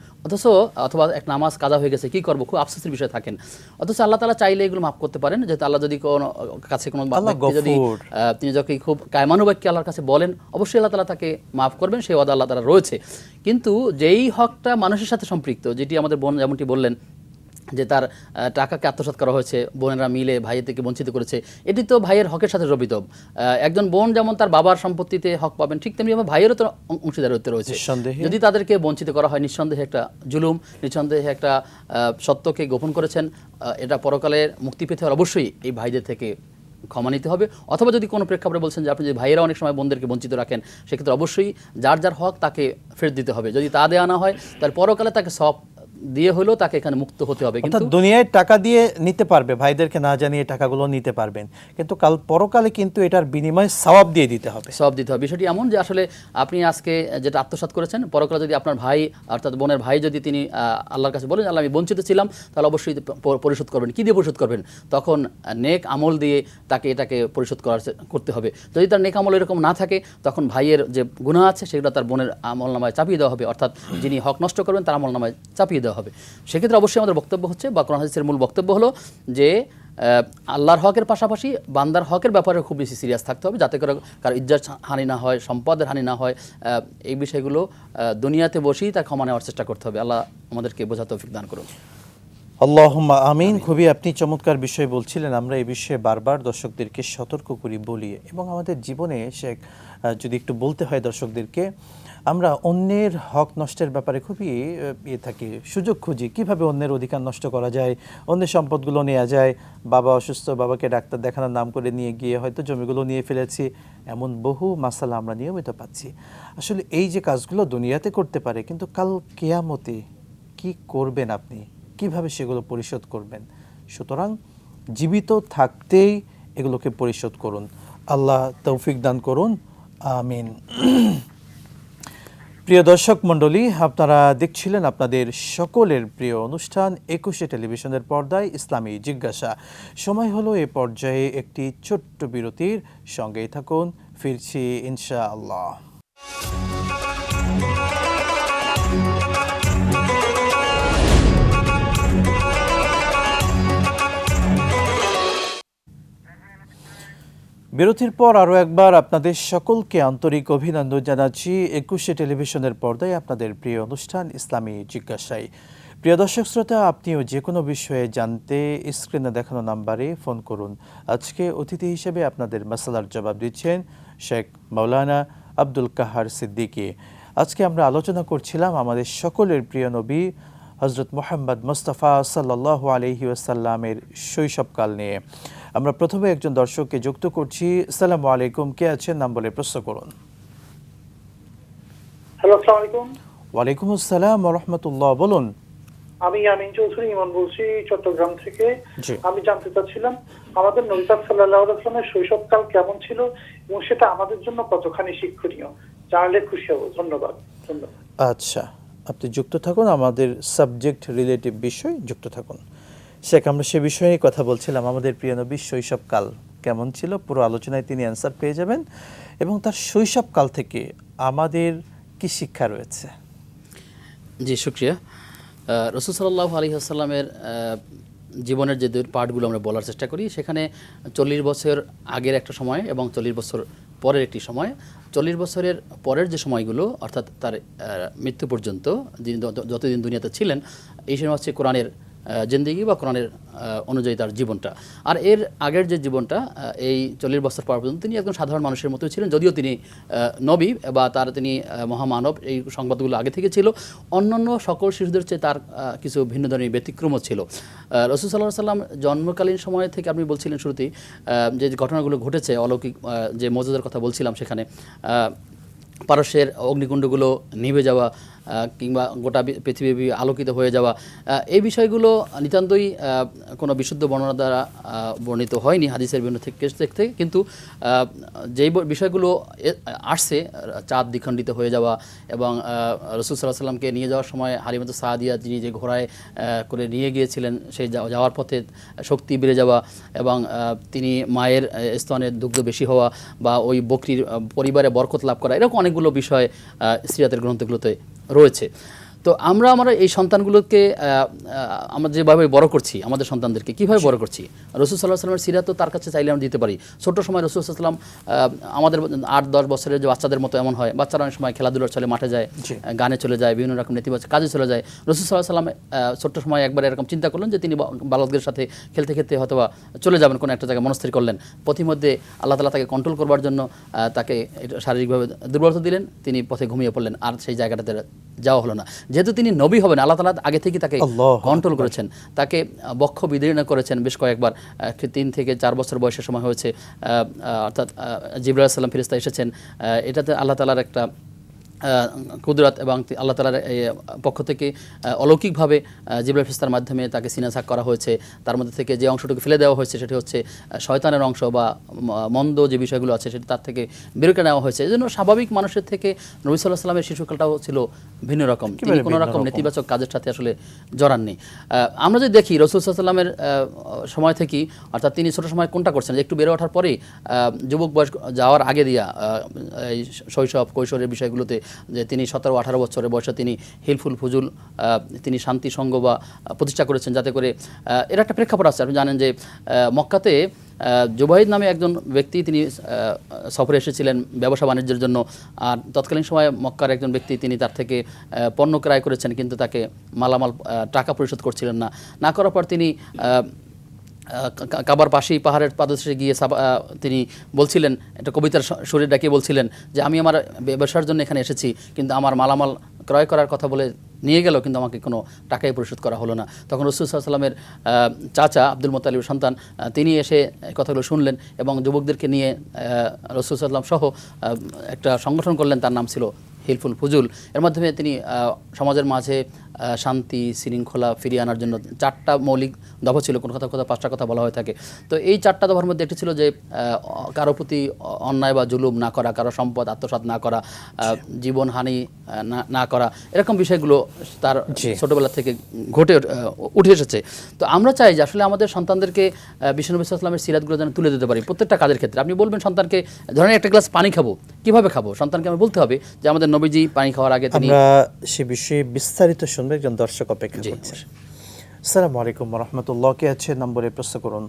অথবা এক নামাজ কাজা হয়ে গেছে, কি করব, খুব আফসোসের বিষয় থাকেন। অথচ আল্লাহ তাআলা চাইলে এগুলো মাফ করতে পারেন। যেহেতু আল্লাহ যদি কোনো কাছে কোনো ব্যক্তি যদি তিনি যখন খুব কায়মানুবাক্যে আল্লাহর কাছে বলেন, অবশ্যই আল্লাহ তাআলা তাকে মাফ করবেন, সেই ওয়াদা আল্লাহ তাআলা রয়েছে। কিন্তু যেই হকটা মানুষের সাথে সম্পৃক্ত, যেটি আমাদের বোন যেমনটি বললেন যে তার টাকাকে আত্মসাৎ করা হয়েছে, বোনেরা মিলে ভাইয়ের থেকে বঞ্চিত করেছে, এটি তো ভাইয়ের হকের সাথে জড়িত। একজন বোন যেমন তার বাবার সম্পত্তিতে হক পাবেন, ঠিক তেমনি আমার ভাইয়েরও তো অংশীদারিত্ব রয়েছে। যদি তাদেরকে বঞ্চিত করা হয়, নিঃসন্দেহে একটা জুলুম, নিঃসন্দেহে একটা সত্যকে গোপন করেছেন। এটা পরকালে মুক্তি পেতে হলে অবশ্যই এই ভাইদের থেকে ক্ষমা নিতে হবে। অথবা যদি কোনো প্রেক্ষাপটে বলছেন যে আপনি যে ভাইয়েরা অনেক সময় বোনদেরকে বঞ্চিত রাখেন, সেক্ষেত্রে অবশ্যই যার যার হক তাকে ফেরত দিতে হবে। যদি তা দেওয়া না হয়, তাহলে পরকালে তাকে সব দিয়ে হলেও তাকে এখানে মুক্ত হতে হবে।
কিন্তু দুনিয়ায় টাকা দিয়ে নিতে পারবে, ভাইদেরকে না জানিয়ে টাকাগুলো নিতে পারবেন, কিন্তু কাল পরকালে কিন্তু এটার বিনিময়ে সওয়াব দিয়ে দিতে হবে,
সওয়াব দিতে হবে। বিষয়টি এমন যে আসলে আপনি আজকে যেটা আত্মসাৎ করেছেন, পরকালে যদি আপনার ভাই অর্থাৎ বোনের ভাই যদি তিনি আল্লাহর কাছে বলেন আল্লাহ আমি বঞ্চিত ছিলাম, তাহলে অবশ্যই পরিশোধ করবেন। কি দিয়ে পরিশোধ করবেন? তখন নেক আমল দিয়ে তাকে এটাকে পরিশোধ করতে হবে। যদি তার নেক আমল এরকম না থাকে, তখন ভাইয়ের যে গুনাহ আছে সেগুলো তার বোনের আমল নামায় চাপিয়ে দেওয়া হবে, অর্থাৎ যিনি হক নষ্ট করবেন তার আমল নামায় চাপিয়ে দেওয়া হবে। সেক্ষেত্রে অবশ্যই আমাদের বক্তব্য হচ্ছে, বা কোরআন হাদিসের মূল বক্তব্য হলো যে আল্লাহর হকের পাশাপাশি বান্দার হকের ব্যাপারে খুব বেশি সিরিয়াস থাকতে হবে, যাতে করে কারো ইজ্জত হানি না হয়, সম্পদের হানি না হয়। এই বিষয়গুলো দুনিয়াতে বসেই তার ক্ষমা নেওয়ার চেষ্টা করতে হবে। আল্লাহ আমাদেরকে বোঝার তৌফিক দান করুন।
আল্লাহুম্মা আমিন। খুবই আপনি চমৎকার বিষয় বলছিলেন। আমরা এই বিষয়ে বারবার দর্শকদেরকে সতর্ক করি, বলি, এবং আমাদের জীবনে যদি একটু বলতে হয় দর্শকদেরকে, আমরা অন্যের হক নষ্টের ব্যাপারে খুবই থাকি, সুযোগ খুঁজি কিভাবে অন্যের অধিকার নষ্ট করা যায়, অন্যের সম্পদগুলো নেওয়া যায়। বাবা অসুস্থ, বাবাকে ডাক্তার দেখানোর নাম করে নিয়ে গিয়ে হয়তো জমিগুলো নিয়ে ফেলেছি, এমন বহু মাসালা আমরা নিয়মিত পাচ্ছি। আসলে এই যে কাজগুলো দুনিয়াতে করতে পারে, কিন্তু কাল কিয়ামতে কি করবেন আপনি, কিভাবে সেগুলো পরিশোধ করবেন? সুতরাং জীবিত থাকতেই এগুলোকে পরিশোধ করুন। আল্লাহ তৌফিক দান করুন, আমিন। প্রিয় দর্শক মণ্ডলী, আপনারা দেখছিলেন আপনাদের সকলের প্রিয় অনুষ্ঠান 21 টেলিভিশনের পর্দায় ইসলামী জিজ্ঞাসা। সময় হলো এ পর্যায়ে একটি ছোট্ট বিরতির, সঙ্গেই থাকুন, ফিরছি ইনশাআল্লাহ। বিরতির পর আরও একবার আপনাদের সকলকে আন্তরিক অভিনন্দন জানাচ্ছি 21 টেলিভিশনের পর্দায় আপনাদের প্রিয় অনুষ্ঠান ইসলামী জিজ্ঞাসায়। প্রিয় দর্শক শ্রোতা, আপনিও যে কোনো বিষয়ে জানতে স্ক্রিনে দেখানো নাম্বারে ফোন করুন। আজকে অতিথি হিসেবে আপনাদের মাসালার জবাব দিচ্ছেন শেখ মাওলানা আব্দুল কাহার সিদ্দিকী। আজকে আমরা আলোচনা করছিলাম আমাদের সকলের প্রিয় নবী হজরত মুহাম্মদ মুস্তাফা সাল্লাল্লাহু আলাইহি ওয়াসাল্লামের শৈশবকাল নিয়ে। আমরা প্রথমে একজন দর্শককে যুক্ত করছি। আসসালামু আলাইকুম, কে আছেন? নাম বলে প্রশ্ন করুন।
হ্যালো, আসসালামু আলাইকুম।
ওয়ালাইকুম আসসালাম ওয়া রাহমাতুল্লাহ। বলুন।
আমি আমিন চৌধুরী ইমন বলছি চট্টগ্রাম থেকে। আমি জানতে চাচ্ছিলাম আমাদের নবী পাক সাল্লাল্লাহু আলাইহি ওয়াসাল্লামের শৈশবকাল কেমন ছিল এবং সেটা আমাদের জন্য কতখানি শিক্ষণীয়, জানলে খুশি হব। ধন্যবাদ।
আচ্ছা, আপনি যুক্ত থাকুন, আমাদের সাবজেক্ট রিলেটিভ বিষয় যুক্ত থাকুন। শেখ, আমরা সে বিষয়ে কথা বলছিলাম, আমাদের প্রিয় নবীর শৈশবকাল কেমন ছিল। পুরো আলোচনায় তিনি অ্যান্সার পেয়ে যাবেন, এবং তার শৈশবকাল থেকে আমাদের কি শিক্ষা রয়েছে।
জি, শুকরিয়া। রাসূল সাল্লাল্লাহু আলাইহি ওয়াসাল্লামের জীবনের যে দুই পার্টগুলো আমরা বলার চেষ্টা করি, সেখানে 40 বছর আগের একটা সময় এবং 40 বছর পরের একটি সময়। 40 বছরের পরের যে সময়গুলো, অর্থাৎ তার মৃত্যু পর্যন্ত যতদিন দুনিয়াতে ছিলেন, এই সময় হচ্ছে কোরআনের জিন্দেগি বা কোরআনের অনুযায়ী তার জীবনটা। আর এর আগের যে জীবনটা, এই 40 বছর পর পর্যন্ত তিনি একজন সাধারণ মানুষের মতোই ছিলেন, যদিও তিনি নবী বা তিনি মহামানব, এই সংবাদগুলো আগে থেকে ছিল। অন্যান্য সকল শিশুদের চেয়ে তার কিছু ভিন্ন ধরনের ব্যতিক্রমও ছিল। রাসূল সাল্লাল্লাহু আলাইহি ওয়াসাল্লাম জন্মকালীন সময় থেকে আপনি বলছিলেন শুরুতেই যে ঘটনাগুলো ঘটেছে, অলৌকিক যে মজুদার কথা বলছিলাম, সেখানে পারস্যের অগ্নিকুণ্ডগুলো নিভে যাওয়া, কিংবা গোটা পৃথিবী আলোকিত হয়ে যাওয়া, এই বিষয়গুলো নিতান্তই কোনো বিশুদ্ধ বর্ণনা দ্বারা বর্ণিত হয়নি হাদিসের বিভিন্ন থেকে, কিন্তু যেই বিষয়গুলো আসছে, চাঁদ দ্বিখণ্ডিত হয়ে যাওয়া এবং রাসূল সাল্লাল্লাহু আলাইহি ওয়াসাল্লামকে নিয়ে যাওয়ার সময় হালিমাতুস সাদিয়া যিনি যে ঘোড়ায় করে নিয়ে গিয়েছিলেন, সেই যাওয়ার পথে শক্তি বেড়ে যাওয়া এবং তিনি মায়ের স্তনের দুগ্ধ বেশি হওয়া বা ওই বকরির পরিবারে বরকত লাভ করা, এরকম অনেকগুলো বিষয় সিরাতের গ্রন্থগুলোতে রয়েছে। তো আমরা এই সন্তানগুলোকে আমরা যেভাবে বড় করছি, আমাদের সন্তানদেরকে কীভাবে বড় করছি, রাসূল সাল্লাল্লাহু আলাইহি ওয়াসাল্লামের সিরাত তো তার কাছে চাইলে আমরা দিতে পারি। ছোট্ট সময় রাসূল সাল্লাল্লাহু আলাইহি ওয়াসাল্লাম আমাদের 8-10 বছরের যে বাচ্চাদের মতো এমন হয়, বাচ্চারা অনেক সময় খেলাধুলার চলে মাঠে যায়, গানে চলে যায়, বিভিন্ন রকম নেতিবাচক কাজে চলে যায়। রাসূল সাল্লাল্লাহু আলাইহি ওয়াসাল্লাম ছোট্ট সময় একবার এরকম চিন্তা করলেন যে তিনি বালকদের সাথে খেলতে খেলতে হয়তোবা চলে যাবেন কোনো একটা জায়গায়, মনস্থির করলেন। পথিমধ্যে আল্লাহ তাআলা তাকে কন্ট্রোল করবার জন্য তাকে শারীরিকভাবে দুর্বলতা দিলেন, তিনি পথে ঘুমিয়ে পড়লেন, আর সেই জায়গাটাতে যাওয়া হলো না। যেহেতু তিনি নবী হবেন, আল্লাহ তাআলা আগে থেকে তাকে কন্ট্রোল করেছেন, তাকে বক্ষ বিদীর্ণ করেছেন বেশ কয়েকবার। 3 থেকে 4 বছর বয়সের সময় হয়েছে, অর্থাৎ জিবরাইল আলাইহিস সালাম ফেরেশতা এসেছেন। এটাতে আল্লাহ তাআলার একটা কুদরত এবং আল্লাহ তাআলার পক্ষ থেকে অলৌকিকভাবে জিবরাইল ফেরেশতার মাধ্যমে তাকে সিনাসাক করা হয়েছে। তার মধ্যে থেকে যে অংশটুকু ফেলে দেওয়া হয়েছে সেটি হচ্ছে শয়তানের অংশ বা মন্দ যে বিষয়গুলো আছে সেটি তার থেকে বের করে নেওয়া হয়েছে। এই জন্য স্বাভাবিক মানুষের থেকে নবী সাল্লাল্লাহু আলাইহি ওয়াসাল্লামের শিশুকালটাও ছিল ভিন্ন রকম, তিনি কোনো রকম নেতিবাচক কাজের সাথে আসলে জড়াননি। আমরা যদি দেখি রাসূল সাল্লাল্লাহু আলাইহি ওয়াসাল্লামের সময় থেকেই, অর্থাৎ তিনি ছোটো সময় কোনটা করছেন, একটু বেড়ে ওঠার পরেই যুবক বয়স যাওয়ার আগে দিয়া এই শৈশব কৈশোরের বিষয়গুলোতে, যে তিনি 17-18 বছরের বয়সে তিনি হিলফুল ফুজুল তিনি শান্তি সংঘ বা প্রতিষ্ঠা করেছেন, যাতে করে এর একটা প্রেক্ষাপট আছে। আপনি জানেন যে মক্কাতে জুবাইদ নামে একজন ব্যক্তি তিনি সফরে এসেছিলেন ব্যবসা বাণিজ্যের জন্য, আর তৎকালীন সময়ে মক্কার একজন ব্যক্তি তিনি তার থেকে পণ্য ক্রয় করেছেন, কিন্তু তাকে মালামাল টাকা পরিশোধ করছিলেন না করার পর তিনি কাবার পাশেই পাহাড়ের পাদদেশে গিয়ে তিনি বলছিলেন, একটা কবিতার সুরে ডাকিয়ে বলছিলেন যে আমি আমার ব্যবসার জন্য এখানে এসেছি, কিন্তু আমার মালামাল ক্রয় করার কথা বলে নিয়ে গেল, কিন্তু আমাকে কোনো টাকাই পরিশোধ করা হলো না। তখন রাসূল সাল্লাল্লাহু আলাইহি ওয়াসাল্লামের চাচা আব্দুল মুত্তালিবের সন্তান তিনি এসে কথাগুলো শুনলেন এবং যুবকদেরকে নিয়ে রাসূল সাল্লাল্লাহু আলাইহি ওয়াসাল্লাম সহ একটা সংগঠন করলেন, তার নাম ছিল হিলফুল ফুজুল। এর মাধ্যমে তিনি সমাজের মাঝে শান্তি শৃঙ্খলা ফিরিয়ে আনার জন্য 4টা মৌলিক দফা ছিল, কোনো কথা 5টা কথা বলা হয়ে থাকে। তো এই 4টা দফার মধ্যে একটি ছিল যে কারো প্রতি অন্যায় বা জুলুম না করা, কারো সম্পদ আত্মসাৎ না করা, জীবনহানি না করা, এরকম বিষয়গুলো তার ছোটোবেলা থেকে উঠে এসেছে। তো আমরা চাই যে আসলে আমাদের সন্তানদেরকে বিশ্বনবী সাল্লাল্লাহু আলাইহি ওয়াসাল্লামের সিরাতগুলো যেন তুলে দিতে পারি প্রত্যেকটা কাজের ক্ষেত্রে। আপনি বলবেন সন্তানকে, ধরেন একটা গ্লাস পানি খাবো, কীভাবে খাবো, সন্তানকে আমি বলতে হবে যে আমাদের নবীজি পানি খাওয়ার আগে তিনি,
আমরা সে বিষয়ে বিস্তারিত শুনবো, একজন দর্শক অপেক্ষা করছে। আসসালামু আলাইকুম ওয়া রাহমাতুল্লাহ, কে আছে নম্বরে প্রশ্ন করুন।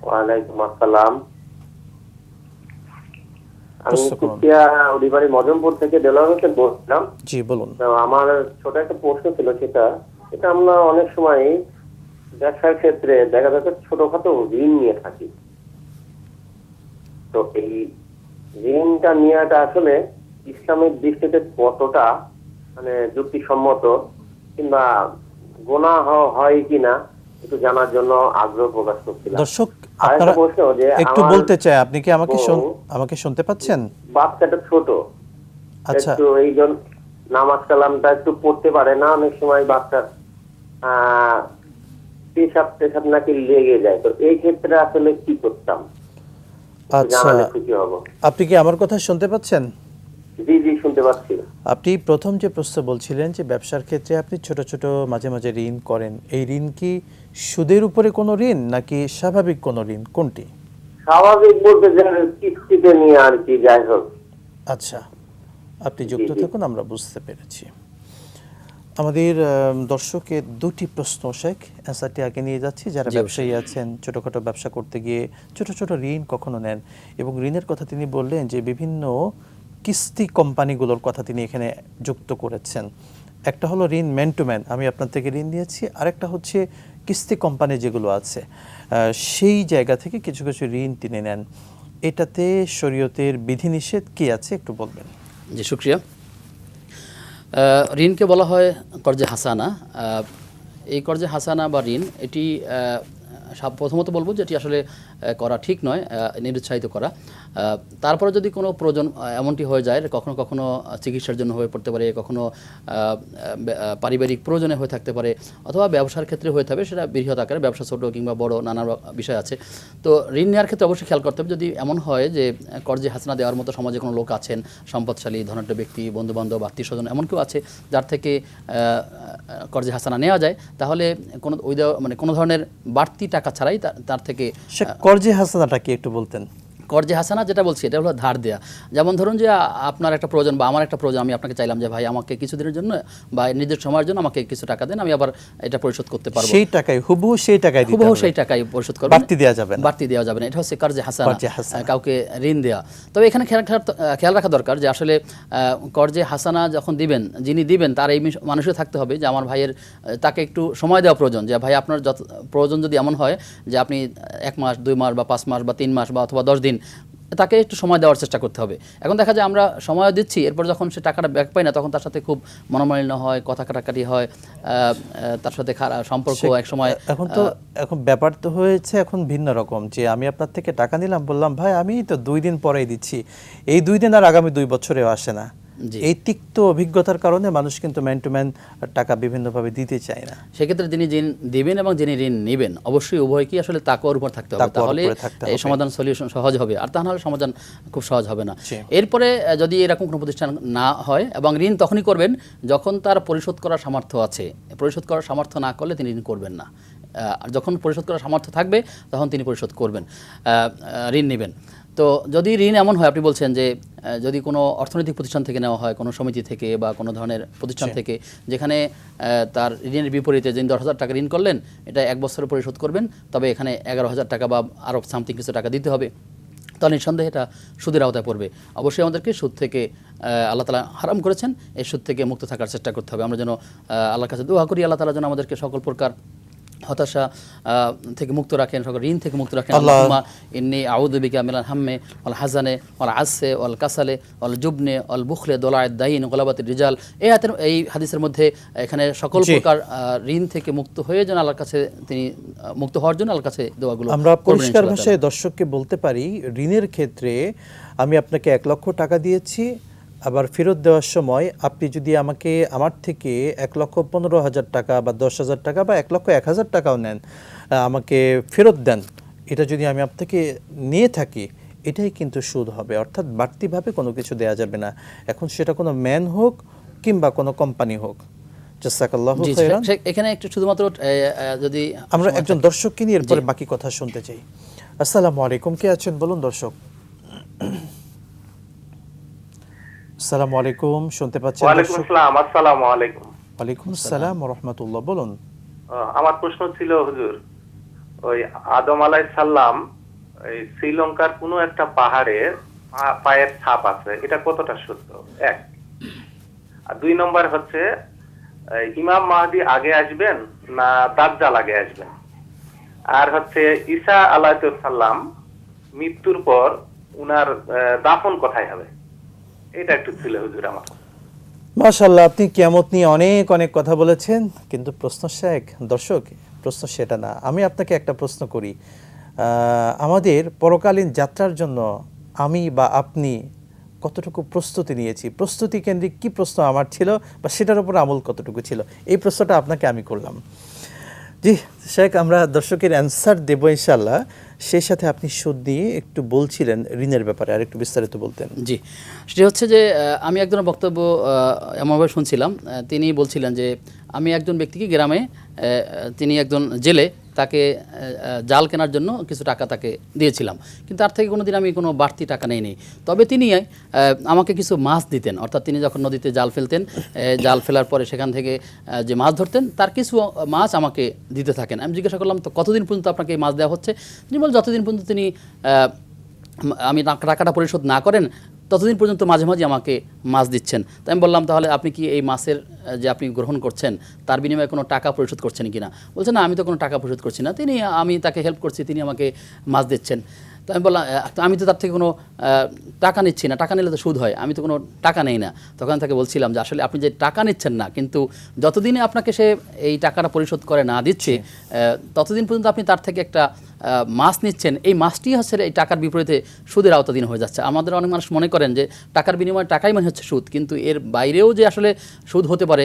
ওয়ালাইকুম আসসালাম, আমি কুষ্টিয়া উড়িবাড়ি মজমপুর থেকে দেলোয়ার হোসেন বলছিলাম।
জি বলুন।
আমার ছোট একটা প্রশ্ন ছিল, সেটা আমরা অনেক সময় ব্যবসার ক্ষেত্রে দেখা যাচ্ছে ছোটখাটো ঋণ নিয়ে থাকি। তো এই ঋণটা নেওয়াটা আসলে ইসলামের দৃষ্টিতে কতটা মানে যুক্তিসম্মত কিংবা গুনাহ হয় কিনা একটু জানার জন্য আগ্রহ প্রকাশ করছিলাম।
দর্শক আপনারা একটু বলতে চাই, আপনি কি আমাকে শুনতে পাচ্ছেন?
বাচ্চাটা ছোট,
আচ্ছা,
একটু এই জন্য নামাজ কালামটা একটু পড়তে পারে না, অনেক সময় বাচ্চার পেশাব নাকি লেগে যায়। তো এই ক্ষেত্রে আসলে কি করতাম?
আচ্ছা, আপনি কি আমার কথা শুনতে পাচ্ছেন?
জি জি শুনতে পাচ্ছি।
আপনি প্রথম যে প্রশ্ন বলছিলেন যে ব্যবসার ক্ষেত্রে আপনি ছোট ছোট মাঝে মাঝে ঋণ করেন, এই ঋণ কি সুদের উপরে কোনো ঋণ নাকি স্বাভাবিক কোনো ঋণ, কোনটি?
স্বাভাবিক বলতে কিস্তিতে নিয়ে আর কি, যাই হোক।
আচ্ছা, আপনি যুক্ত থাকুন, আমরা বুঝতে পেরেছি। আমাদের দর্শকের 2টি প্রশ্ন শেখ, অ্যান্সারটি আগে নিয়ে যাচ্ছি। যারা ব্যবসায়ী আছেন, ছোটোখাটো ব্যবসা করতে গিয়ে ছোট ছোট ঋণ কখনো নেন, এবং ঋণের কথা তিনি বললেন যে বিভিন্ন কিস্তি কোম্পানিগুলোর কথা তিনি এখানে যুক্ত করেছেন। একটা হলো ঋণ ম্যান টু ম্যান, আমি আপনার থেকে ঋণ নিয়েছি, আরেকটা হচ্ছে কিস্তি কোম্পানি যেগুলো আছে সেই জায়গা থেকে কিছু কিছু ঋণ তিনি নেন। এটাতে শরীয়তের বিধিনিষেধ কি আছে একটু বলবেন?
জি শুকরিয়া। ঋণকে বলা হয় কর্জে হাসানা। এই কর্জে হাসানা বা ঋণ, এটি প্রথমত বলবো যে এটি আসলে করা ঠিক নয়, নিরুৎসাহিত করা। তারপরে যদি কোনো প্রয়োজন এমনটি হয়ে যায়, কখনো কখনো চিকিৎসার জন্য হয়ে পড়তে পারে, কখনো পারিবারিক প্রয়োজনে হয়ে থাকতে পারে, অথবা ব্যবসার ক্ষেত্রে হয়ে থাকবে, সেটা বৃহৎ আকারে ব্যবসা ছোট কিংবা বড় নানা বিষয় আছে। তো ঋণ নেওয়ার ক্ষেত্রে অবশ্যই খেয়াল করতে হবে, যদি এমন হয় যে কর্জে হাসানা দেওয়ার মতো সমাজে কোনো লোক আছেন, সম্পদশালী ধনাঢ্য ব্যক্তি, বন্ধুবান্ধব, আত্মীয় স্বজন, এমন কেউ আছে যার থেকে কর্জে হাসানা নেওয়া যায়, তাহলে কোনো মানে কোনো ধরনের বাড়তি টাকা ছাড়াই তার থেকে
সে কর্জে হাসানাটা কি একটু বলতেন?
কর্জে হাসানা যেটা বলছি এটা হলো ধার দেয়া। যেমন ধরুন যে আপনার একটা প্রয়োজন বা আমার একটা প্রয়োজন, আমি আপনাকে চাইলাম যে ভাই আমাকে কিছুদিনের জন্য বা নির্দিষ্ট সময়ের জন্য আমাকে কিছু টাকা দেন, আমি আবার এটা পরিশোধ করতে পারবো।
সেই টাকাই হুবহু সেই টাকাই দিতে
হুবহু
হবে,
সেই টাকাই পরিশোধ করবেন,
বাড়তি দেওয়া যাবে না।
বাড়তি দেওয়া যাবে না, এটা হচ্ছে কর্জে হাসানা,
কর্জে হাসানা।
কাউকে ঋণ দেওয়া। তবে এখানে খেয়াল রাখা দরকার যে আসলে কর্জে হাসানা যখন দিবেন, যিনি দিবেন তার এই মানুষও থাকতে হবে যে আমার ভাইয়ের তাকে একটু সময় দেওয়া প্রয়োজন, যে ভাই আপনার যত প্রয়োজন যদি এমন হয় যে আপনি 1 মাস 2 মাস বা 5 মাস বা 3 মাস বা অথবা 10 দিন, তাকে একটু সময় দেওয়ার চেষ্টা করতে হবে। এখন দেখা যায় আমরা সময় দিচ্ছি, এরপর যখন সে টাকাটা ব্যাক পায় না, তখন তার সাথে খুব মনোমালিন্য হয়, কথা কাটাকাটি হয়, তার সাথে খারাপ সম্পর্ক এক সময়।
এখন ব্যাপার তো হয়েছে এখন ভিন্ন রকম, যে আমি আপনার থেকে টাকা নিলাম, বললাম ভাই আমি তো 2 দিন পরেই দিচ্ছি, এই 2 দিন আর আগামী 2 বছরেও আসে না। এই তিক্ত অভিজ্ঞতার কারণে মানুষ কিন্তু ম্যান টু ম্যান টাকা বিভিন্নভাবে দিতে চায় না।
সেক্ষেত্রে যিনি ঋণ দিবেন এবং যিনি ঋণ নেবেন অবশ্যই উভয়কেই আসলে তাকওয়ার উপর থাকতে হবে, তাহলে এই সমাধান সলিউশন সহজ হবে, আর তা নাহলে সমাধান খুব সহজ হবে না। এরপরে যদি এরকম কোনো প্রতিষ্ঠান না হয়, এবং ঋণ তখনই করবেন যখন তার পরিশোধ করার সামর্থ্য আছে। পরিশোধ করার সামর্থ্য না করলে তিনি ঋণ করবেন না। আর যখন পরিশোধ করার সামর্থ্য থাকবে তখন তিনি পরিশোধ করবেন, ঋণ নেবেন। তো যদি ঋণ এমন হয়, আপনি বলছেন যে যদি কোনো অর্থনৈতিক প্রতিষ্ঠান থেকে নেওয়া হয়, কোনো সমিতি থেকে বা কোনো ধরনের প্রতিষ্ঠান থেকে, যেখানে তার ঋণের বিপরীতে যিনি 10,000 টাকা ঋণ করলেন, এটা 1 বছরে পরিশোধ করবেন, তবে এখানে 11,000 টাকা বা আরও সামথিং কিছু টাকা দিতে হবে, তাহলে নিঃসন্দেহে এটা সুদের আওতায় পড়বে। অবশ্যই আমাদেরকে সুদ থেকে, আল্লাহ তাআলা হারাম করেছেন, এই সুদ থেকে মুক্ত থাকার চেষ্টা করতে হবে। আমরা যেন আল্লাহর কাছে দোয়া করি, আল্লাহ তাআলা যেন আমাদেরকে সকল প্রকার হতাশা থেকে মুক্ত রাখেন, সকল ঋণ থেকে মুক্ত রাখেন। আল্লাহুম্মা ইন্নী আউযু বিকা মিনাল হাম্মি ওয়াল হাযানি ওয়াল আসি ওয়াল কাসালি ওয়াল জুবনি ওয়াল বুখলি দলাআদ দাইন গলাবাতির রিজাল। এই হাদিসের মধ্যে এখানে সকল প্রকার ঋণ থেকে মুক্ত হয়ে যেন আল্লাহর কাছে তিনি মুক্ত হওয়ার জন্য আল্লাহর কাছে দোয়াগুলো
আমরা পরিষ্কার ভাষায় দর্শককে বলতে পারি, ঋণের ক্ষেত্রে আমি আপনাকে 1 লক্ষ টাকা দিয়েছি, আবার ফেরত দেওয়ার সময় আপনি যদি আমাকে আমার থেকে 1,15,000 টাকা বা 10,000 টাকা বা 1,01,000 টাকাও নেন, আমাকে ফেরত দেন, এটা যদি আমি আপনার থেকে নিয়ে থাকি, এটাই কিন্তু সুদ হবে। অর্থাৎ বাড়তিভাবে কোনো কিছু দেওয়া যাবে না, এখন সেটা কোনো ম্যান হোক কিংবা কোনো কোম্পানি হোক। জাযাকাল্লাহু খাইরান।
এখানে একটু শুধুমাত্র যদি
আমরা একজন দর্শককে নিয়ে এরপরে বাকি কথা শুনতে চাই। আসসালামু আলাইকুম, কে আছেন বলুন দর্শক? আসসালামু আলাইকুম, শুনতে পাচ্ছেন?
ওয়ালাইকুম আসসালাম। আসসালামু আলাইকুম।
ওয়ালাইকুম আসসালাম ওয়া রাহমাতুল্লাহ, বলুন।
আমার প্রশ্ন ছিল হুজুর, ওই আদম আলাইহিস সালাম এই শ্রীলঙ্কার কোনো একটা পাহাড়ে পায়ের ছাপ আছে, এটা কতটা সত্য? 1 আর 2 নম্বর হচ্ছে ইমাম মাহদি আগে আসবেন না দাজ্জাল আগে আসবেন? আর হচ্ছে ঈসা আলাইহিস সালাম মৃত্যুর পর উনার দাফন কোথায় হবে? এটা একটু ছিল হুজুর আমার।
মাশাআল্লাহ, আপনি কিয়ামত নিয়ে অনেক অনেক কথা বলেছেন, কিন্তু প্রশ্ন শেখ দর্শক, প্রশ্ন সেটা না। আমি আপনাকে একটা প্রশ্ন করি, আমাদের পরকালীন যাত্রার জন্য আমি বা আপনি কতটুকু প্রস্তুতি নিয়েছি? প্রস্তুতি কেন্দ্রিক কি প্রশ্ন আমার ছিল বা সেটার উপর আমল কতটুকু ছিল, এই প্রশ্নটা আপনাকে আমি করলাম। জি শেখ, আমরা দর্শকের অ্যান্সার দেবো ইনশাআল্লাহ। সেই সাথে আপনি সুদ নিয়ে একটু বলছিলেন, ঋণের ব্যাপারে আর একটু বিস্তারিত বলতেন।
জি, সেটা হচ্ছে যে আমি একজনের বক্তব্য এমনভাবে শুনছিলাম, তিনি বলছিলেন যে আমি একজন ব্যক্তিকে গ্রামে, তিনি একজন জেলে, তাকে জাল কেনার জন্য কিছু টাকা তাকে দিয়েছিলাম, কিন্তু তার থেকে কোনোদিন আমি কোনো বাড়তি টাকা নেইনি। তবে তিনি আমাকে কিছু মাছ দিতেন, অর্থাৎ তিনি যখন নদীতে জাল ফেলতেন, জাল ফেলার পরে সেখান থেকে যে মাছ ধরতেন তার কিছু মাছ আমাকে দিতে থাকেন। আমি জিজ্ঞাসা করলাম, তো কতদিন পর্যন্ত আপনাকে এই মাছ দেওয়া হচ্ছে? তিনি বলেন, যতদিন পর্যন্ত তিনি আমি টাকাটা পরিশোধ না করেন ততদিন পর্যন্ত মাঝে মাঝে আমাকে মাছ দিচ্ছেন। তাই আমি বললাম, তাহলে আপনি কি এই মাছের যে আপনি গ্রহণ করছেন তার বিনিময়ে কোনো টাকা পরিশোধ করছেন কিনা? বলছেন, না আমি তো কোনো টাকা পরিশোধ করছি না, আমি তাকে হেল্প করছি, তিনি আমাকে মাছ দিচ্ছেন। তো আমি বললাম তো আমি তো তার থেকে কোনো টাকা নিচ্ছি না, টাকা নিলে তো সুদ হয়, আমি তো কোনো টাকা নেই না। তখন তাকে বলছিলাম যে আসলে আপনি যে টাকা নিচ্ছেন না, কিন্তু যতদিনে আপনাকে সে এই টাকাটা পরিশোধ করে না দিচ্ছে ততদিন পর্যন্ত আপনি তার থেকে একটা মাস নিচ্ছেন, এই মাসটি হচ্ছে এই টাকার বিপরীতে সুদের আওতাধীন হয়ে যাচ্ছে। আমাদের অনেক মানুষ মনে করেন যে টাকার বিনিময়ে টাকাই মানে হচ্ছে সুদ, কিন্তু এর বাইরেও যে আসলে সুদ হতে পারে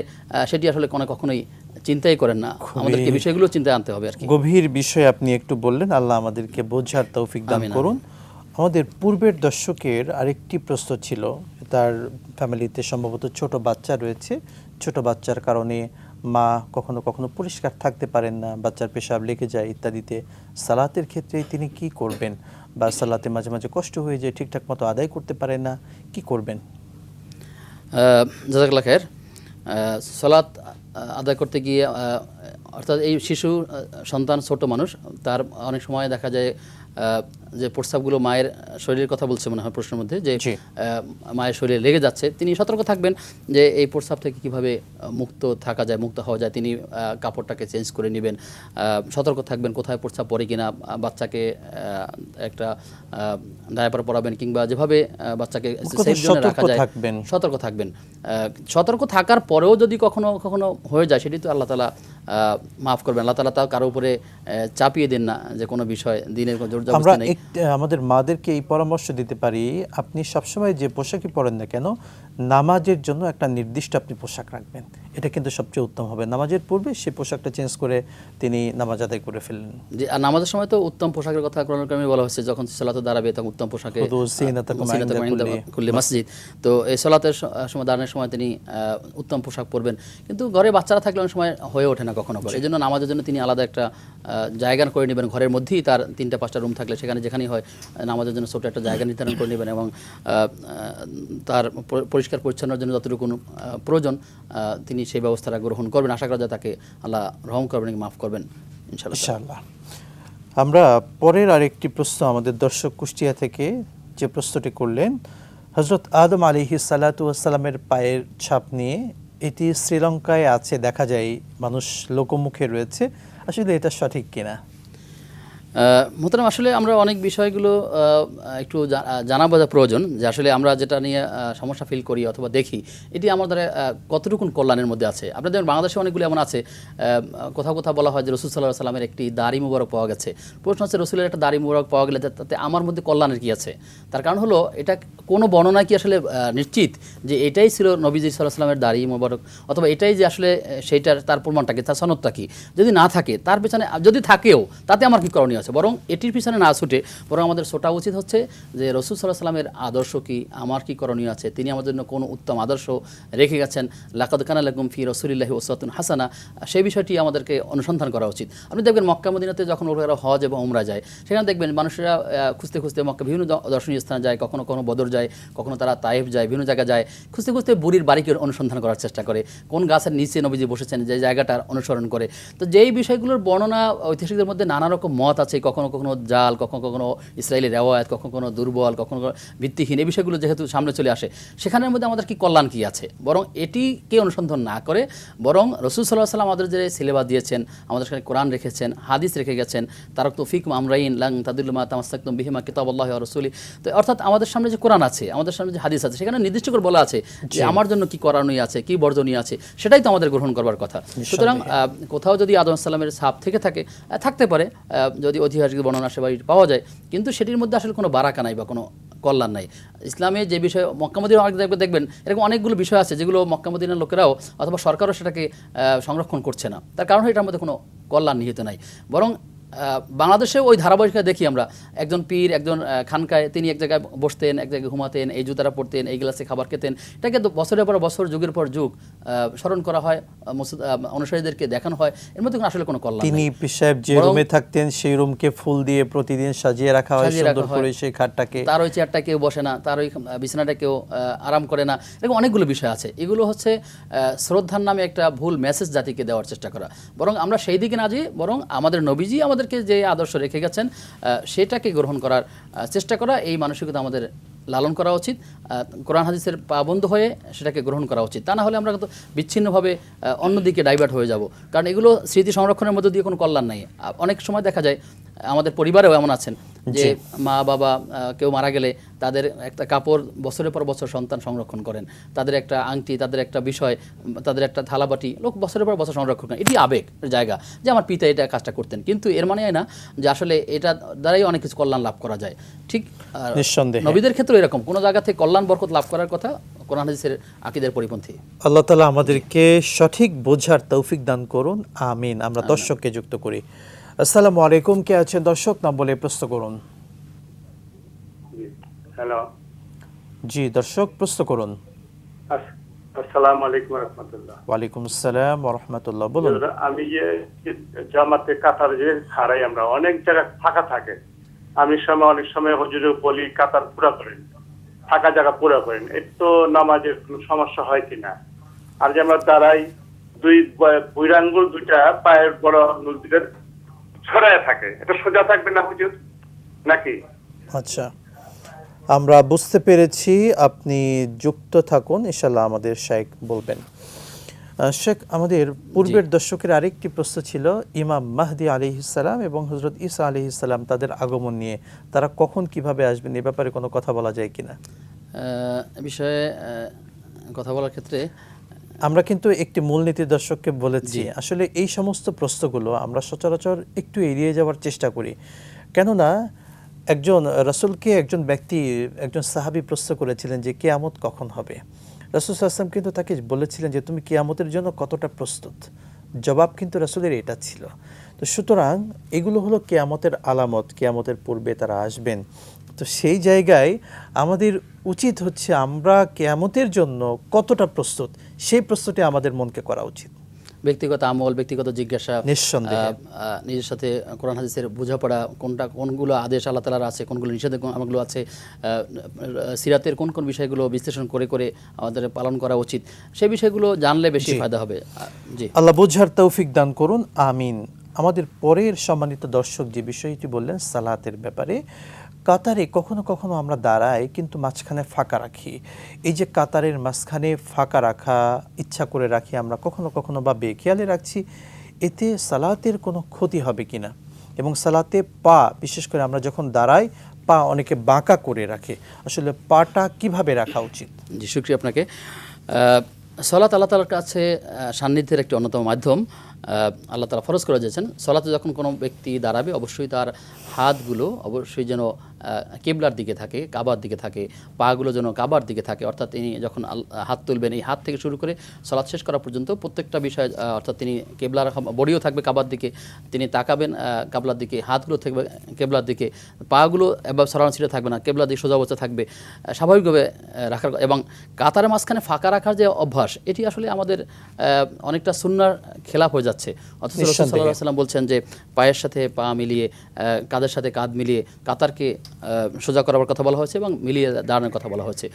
সেটি আসলে কখনোই চিন্তাই করেন না। আমাদেরকে বিষয়গুলো চিন্তায় আনতে হবে আর কি।
গভীর বিষয় আপনি একটু বললেন, আল্লাহ আমাদেরকে বোঝার তৌফিক দান করুন। আমাদের পূর্বের দর্শকের আরেকটি প্রশ্ন ছিল, তার ফ্যামিলিতে সম্ভবত ছোট বাচ্চা রয়েছে, ছোট বাচ্চার কারণে মা কখনো কখনো পরিষ্কার থাকতে পারেন না, বাচ্চার পেশাব লেগে যায় ইত্যাদিতে। সালাতের ক্ষেত্রে তিনি কি করবেন, বা সালাতে মাঝে মাঝে কষ্ট হয়ে যায়, ঠিকঠাক মতো আদায় করতে পারেন না, কি করবেন?
জাযাকাল্লাহ খায়ের। সালাত আদায় করতে গিয়ে অর্থাৎ এই শিশু সন্তান ছোট মানুষ, তার অনেক সময় দেখা যায় যে প্রস্রাবগুলো মায়ের শরীরের কথা বলছে মনে হয় প্রশ্নের মধ্যে, যে মায়ের শরীরে লেগে যাচ্ছে। তিনি সতর্ক থাকবেন যে এই প্রস্রাব থেকে কীভাবে মুক্ত থাকা যায়, মুক্ত হওয়া যায়। তিনি কাপড়টাকে চেঞ্জ করে নেবেন, সতর্ক থাকবেন কোথায় প্রস্রাব পড়ে কিনা, বাচ্চাকে একটা ডায়াপার পরাবেন, কিংবা যেভাবে বাচ্চাকে সেফ জোনে রাখা যায় সতর্ক থাকবেন। সতর্ক থাকার পরেও যদি কখনো কখনো হয়ে যায়, সেটি তো আল্লাহ তাআলা মাফ করবেন। আল্লাহ তাআলা তাও কারো উপরে চাপিয়ে দেন না যে কোনো বিষয় দিনের কোনো জোর জবরদস্তি নেই।
আমাদের মাদেরকে এই পরামর্শ দিতে পারি, আপনি সবসময় যে পোশাকই পরেন না কেন, নামাজের জন্য একটা নির্দিষ্ট আপনি পোশাক রাখবেন, এটা কিন্তু সবচেয়ে উত্তম হবে। নামাজের পূর্বে সেই পোশাকটা চেঞ্জ করে তিনি নামাজ আদায় করে ফেললেন।
যে আর নামাজের সময় তো উত্তম পোশাকের কথা কোরআন কারিমে বলা হচ্ছে, যখন সালাতে দাঁড়াবে তখন উত্তম পোশাকে কুল্লি মসজিদ। তো এই সালাতের সময় দাঁড়ানোর সময় তিনি উত্তম পোশাক পরবেন। কিন্তু ঘরে বাচ্চারা থাকলে অনেক সময় হয়ে ওঠে না কখনো। এই জন্য নামাজের জন্য তিনি আলাদা একটা জায়গা করে নেবেন, ঘরের মধ্যেই তার 3-5টা রুম থাকলে সেখানে যেখানেই হয় নামাজের জন্য ছোটো একটা জায়গা নির্ধারণ করে নেবেন, এবং তার পরিষ্কার পরিচ্ছন্নের জন্য যতটুকু প্রয়োজন তিনি সেই ব্যবস্থাটা গ্রহণ করবেন। আশা করা যায় তাকে আল্লাহ রহম করবেন, মাফ করবেন ইনশাআল্লাহ।
আমরা পরের আরেকটি প্রশ্ন আমাদের দর্শক কুষ্টিয়া থেকে যে প্রশ্নটি করলেন, হযরত আদম আলাইহিস সালাতু ওয়াস সালামের পায়ের ছাপ নিয়ে, এটি শ্রীলঙ্কায় আছে দেখা যায়, মানুষ লোকমুখে রয়েছে, আসলে এটা সঠিক কিনা?
মোহতারাম, আসলে আমরা অনেক বিষয়গুলো একটু জানা বোঝা প্রয়োজন, যে আসলে আমরা যেটা নিয়ে সমস্যা ফিল করি অথবা দেখি এটি আমাদের কতটুকুন কল্যাণের মধ্যে আছে। আপনাদের বাংলাদেশে অনেকগুলো এমন আছে, কোথাও কোথাও বলা হয় যে রাসূল সাল্লাল্লাহু আলাইহি সাল্লামের একটি দাড়ি মুবারক পাওয়া গেছে। প্রশ্ন হচ্ছে, রাসূলের একটা দাড়ি মুবারক পাওয়া গেলে তাতে আমার মধ্যে কল্যাণের কি আছে? তার কারণ হলো, এটা কোনো বর্ণনা কি আসলে নিশ্চিত যে এটাই ছিল নবীজি সাল্লাল্লাহু আলাইহি সাল্লামের দাড়ি মুবারক, অথবা এটাই যে আসলে সেইটার তার প্রমাণটাকে, তার সনদটা কি? যদি না থাকে, তার পেছনে যদি থাকেও তাতে আমার কি করণীয় আছে? বরং এটির পিছনে না ছুটে বরং আমাদের ছোটা উচিত হচ্ছে যে রাসূল সাল্লাল্লাহু আলাইহি সাল্লামের আদর্শ কি, আমার কি করণীয় আছে, তিনি আমাদের জন্য কোন উত্তম আদর্শ রেখে গেছেন, লাকাদ কানা লাকুম ফি রাসূলিল্লাহি উসওয়াতুন হাসানা, সেই বিষয়টি আমাদেরকে অনুসন্ধান করা উচিত। আপনি দেখবেন মক্কা মদিনাতে যখন লোকেরা হজ এবং উমরা যায়, সেখানে দেখবেন মানুষেরা খুঁজতে খুঁজতে মক্কা বিভিন্ন দর্শনীয় স্থানে যায়, কখনো কখনো বদর যায়, কখনো তারা তায়েফ যায়, বিভিন্ন জায়গায় যায়, খুঁজতে খুঁজতে বুড়ির বাড়িকে অনুসন্ধান করার চেষ্টা করে, কোন গাছের নিচে নবীজি বসেছেন, যে জায়গাটার অনুসরণ করে। তো যেই বিষয়গুলোর বর্ণনা ঐতিহাসিকদের মধ্যে নানা রকম মত আছে, কখনো কখনো জাল, কখনো কখনো ইসরায়েলি রেওয়ায়াত, কখনো কখনো দুর্বল, কখনো ভিত্তিহীন, এই বিষয়গুলো যেহেতু সামনে চলে আসে, সেখানের মধ্যে আমাদের কি কল্যাণ কি আছে? বরং এটিকে অনুসন্ধান না করে বরং রাসূল সাল্লাল্লাহু আলাইহি সাল্লাম আমাদের যে সিলেবাস দিয়েছেন, আমাদের সাথে কোরআন রেখেছেন, হাদিস রেখে গেছেন, তারাকতু ফিকুম আমরাইন লান তাদিল্লু মা তামাসসাকতুম বিহিমা কিতাবুল্লাহি ওয়া রাসূলি। তো অর্থাৎ আমাদের সামনে যে কোরআন আছে, আমাদের সামনে যে হাদিস আছে, সেখানে নির্দিষ্ট করে বলা আছে যে আমার জন্য কি করণীয় আছে, কি বর্জনীয় আছে, সেটাই তো আমাদের গ্রহণ করবার কথা। সুতরাং কোথাও যদি আদম সালামের ছাপ থেকে থাকতে পারে, যদি ঐতিহাসিক বর্ণনা সেবাই পাওয়া যায়, কিন্তু সেটির মধ্যে আসলে কোনো বারাকা নাই বা কোনো কল্যাণ নাই। ইসলামে যে বিষয় মক্কা মদিনায় দেখবেন এরকম অনেকগুলো বিষয় আছে যেগুলো মক্কা মদিনার লোকেরাও অথবা সরকারও সেটাকে সংরক্ষণ করছে না। তার কারণ এটার মধ্যে কোনো কল্যাণ নিহিত নাই। বরং বাংলাদেশেও ওই ধারাবাহিকতা দেখি আমরা, একজন পীর, একজন খানকায় তিনি এক জায়গায় বসতেন, এক জায়গায় ঘুমাতেন, এই জুতারা পরতেন, এই গ্লাসে খাবার খেতেন, এটাকে বছরের পর বছর, যুগের পর যুগ স্মরণ করা হয়, অনুসারীদেরকে দেখানো হয়, এর মধ্যে আসলে কোনো কল্যাণ।
তিনি পীর সাহেব যে রুমে থাকতেন সেই রুমকে ফুল দিয়ে প্রতিদিন সাজিয়ে রাখা হয়, সুন্দর করে সেই খাটটাকে,
তার ওই চেয়ারটা কেউ বসে না, তার ওই বিছানাটা কেউ আরাম করে না, এরকম অনেকগুলো বিষয় আছে। এগুলো হচ্ছে শ্রদ্ধার নামে একটা ভুল মেসেজ জাতিকে দেওয়ার চেষ্টা করা। বরং আমরা সেই দিকে না যেয়ে বরং আমাদের নবীজি আমাদেরকে যে আদর্শ রেখে গেছেন সেটাকে গ্রহণ করার চেষ্টা করা, এই মানসিকতা আমাদের লালন করা উচিত, কোরআন হাদিসের পাবন্ধ হয়ে সেটাকে গ্রহণ করা উচিত। তা না হলে আমরা কিন্তু বিচ্ছিন্নভাবে অন্যদিকে ডাইভার্ট হয়ে যাব, কারণ এগুলো স্মৃতি সংরক্ষণের মধ্যে দিয়ে কোনো কল্যাণ নাই। অনেক সময় দেখা যায় আমাদের পরিবারেও এমন আছেন যে মা বাবা কেউ মারা গেলে তাদের একটা কাপড় বছরের পর বছর সন্তান সংরক্ষণ করেন, তাদের একটা আংটি, তাদের একটা বিষয়, তাদের একটা থালাবাটি লোক বছরের পর বছর সংরক্ষণ করেন। এটি আবেগ জায়গা যে আমার পিতা এটা কাজটা করতেন, কিন্তু এর মানে না যে আসলে এটা দ্বারাই অনেক কিছু কল্যাণ লাভ করা যায়। ঠিক
নিঃসন্দেহে
নবীদের ক্ষেত্রে এরকম কোনো জায়গা থেকে কল্যাণ বরকত লাভ করার কথা কোরআন হাদিসের আকীদার পরিপন্থী।
আল্লাহ তাআলা আমাদেরকে সঠিক বোঝার তৌফিক দান করুন, আমিন। আমরা দর্শককে যুক্ত করি। আসসালামু আলাইকুম, কে আছেন দর্শক? নাম বলে প্রশ্ন করুন।
হ্যালো,
জি দর্শক, প্রশ্ন করুন।
আসসালামু আলাইকুম রাহমাতুল্লাহ।
ওয়ালাইকুম আসসালাম ওয়া রাহমাতুল্লাহ। বলুন।
আমি যে জামাতে কাতার যে হারাই, আমরা অনেক জায়গা ফাঁকা থাকে, আমি অনেক সময় হুজুরে বলি কাতার পুরা করেন, ফাঁকা জায়গা পুরা করেন, এর তো নামাজের কোনো সমস্যা হয় কিনা? আর যে আমরা দাঁড়াই, দুই বুইরাঙ্গুল দুইটা পায়ের বড় নদীদের ছড়ায় থাকে, এটা সোজা থাকবে না হুজুর নাকি?
আচ্ছা, আমরা বুঝতে পেরেছি, আপনি যুক্ত থাকুন, ইনশাআল্লাহ আমাদের শাইখ বলবেন। শেখ, আমাদের পূর্বের দর্শকের আরেকটি প্রশ্ন ছিল ইমাম মাহদি আলাইহিস সালাম এবং হযরত ঈসা আলাইহিস সালাম তাদের আগমন নিয়ে, তারা কখন কিভাবে আসবেন এ ব্যাপারে কোনো কথা বলা যায় কিনা?
বিষয়ে কথা বলার ক্ষেত্রে
আমরা কিন্তু একটি মূলনীতি দর্শককে বলেছি, আসলে এই সমস্ত প্রশ্নগুলো আমরা সচরাচর একটু এড়িয়ে যাওয়ার চেষ্টা করি। কেননা একজন রাসূলকে একজন ব্যক্তি, একজন সাহাবী প্রশ্ন করেছিলেন যে কিয়ামত কখন হবে। রাসূল সাল্লাল্লাহু আলাইহি ওয়াসাল্লাম কিন্তু তাকে বলেছিলেন যে তুমি কিয়ামতের জন্য কতটা প্রস্তুত। জবাব কিন্তু রাসূলের এটা ছিল। তো সুতরাং এগুলো হলো কিয়ামতের আলামত, কিয়ামতের পূর্বে তারা আসবেন। তো সেই জায়গায় আমাদের উচিত হচ্ছে আমরা কিয়ামতের জন্য কতটা প্রস্তুত, সেই প্রশ্নটি আমাদের মনকে করা উচিত।
ব্যক্তিগত আমল, ব্যক্তিগত জিজ্ঞাসা,
নিঃসন্দেহে
নিজের সাথে কোরআন হাদিসের বোঝাপড়া, কোনগুলো আদেশ আল্লাহ তাআলার আছে, কোনগুলো নিষেধ আমলগুলো আছে, সিরাতের কোন কোন বিষয়গুলো বিশ্লেষণ করে করে আমাদের পালন করা উচিত, সেই বিষয়গুলো জানলে বেশি ফায়দা হবে। জি,
আল্লাহ বোঝার তৌফিক দান করুন, আমিন। আমাদের পরের সম্মানিত দর্শক যে বিষয়টি বললেন সালাতের ব্যাপারে, কাতারে কখনো কখনো আমরা দাঁড়াই কিন্তু মাঝখানে ফাঁকা রাখি। এই যে কাতারের মাঝখানে ফাঁকা রাখা ইচ্ছা করে রাখি আমরা, কখনো কখনো বা বেখেয়ালে রাখছি, এতে সালাতের কোনো ক্ষতি হবে কিনা? এবং সালাতে পা, বিশেষ করে আমরা যখন দাঁড়াই পা অনেকে বাঁকা করে রাখে, আসলে পাটা কিভাবে রাখা উচিত?
জি, শুকরিয়া আপনাকে। সালাত আল্লাহ তাআলার কাছে সান্নিধ্যের একটি অন্যতম মাধ্যম। আল্লাহ তাআলা ফরজ করে দিয়েছেন সালাতে যখন কোনো ব্যক্তি দাঁড়াবে অবশ্যই তার হাতগুলো অবশ্যই যেন কিবলার দিকে থাকে, কাবার দিকে থাকে, পাগুলো যেন কাবার দিকে থাকে। অর্থাৎ তিনি যখন হাত তুলবেন, এই হাত থেকে শুরু করে সালাত শেষ করা পর্যন্ত প্রত্যেকটা বিষয়, অর্থাৎ তিনি কিবলার বডিও থাকবে কাবার দিকে, তিনি তাকাবেন কাবলার দিকে, হাতগুলো থাকবে কিবলার দিকে, পাগুলো এবার সরানো ছিঁড়ে থাকবে না, কিবলার দিকে সোজা অবস্থা থাকবে, স্বাভাবিকভাবে রাখার। এবং কাতারের মাঝখানে ফাঁকা রাখার যে অভ্যাস, এটি আসলে আমাদের অনেকটা সুন্নার খেলাফ হয়ে যাচ্ছে। অথচ রাসূল সাল্লাল্লাহু আলাইহি ওয়াসাল্লাম বলছেন যে পায়ের সাথে পা মিলিয়ে, কাঁধের সাথে কাঁধ মিলিয়ে কাতারকে সোজা করার কথা বলা হয়েছে এবং মিলিয়ে দাঁড়ানোর কথা বলা হয়েছে।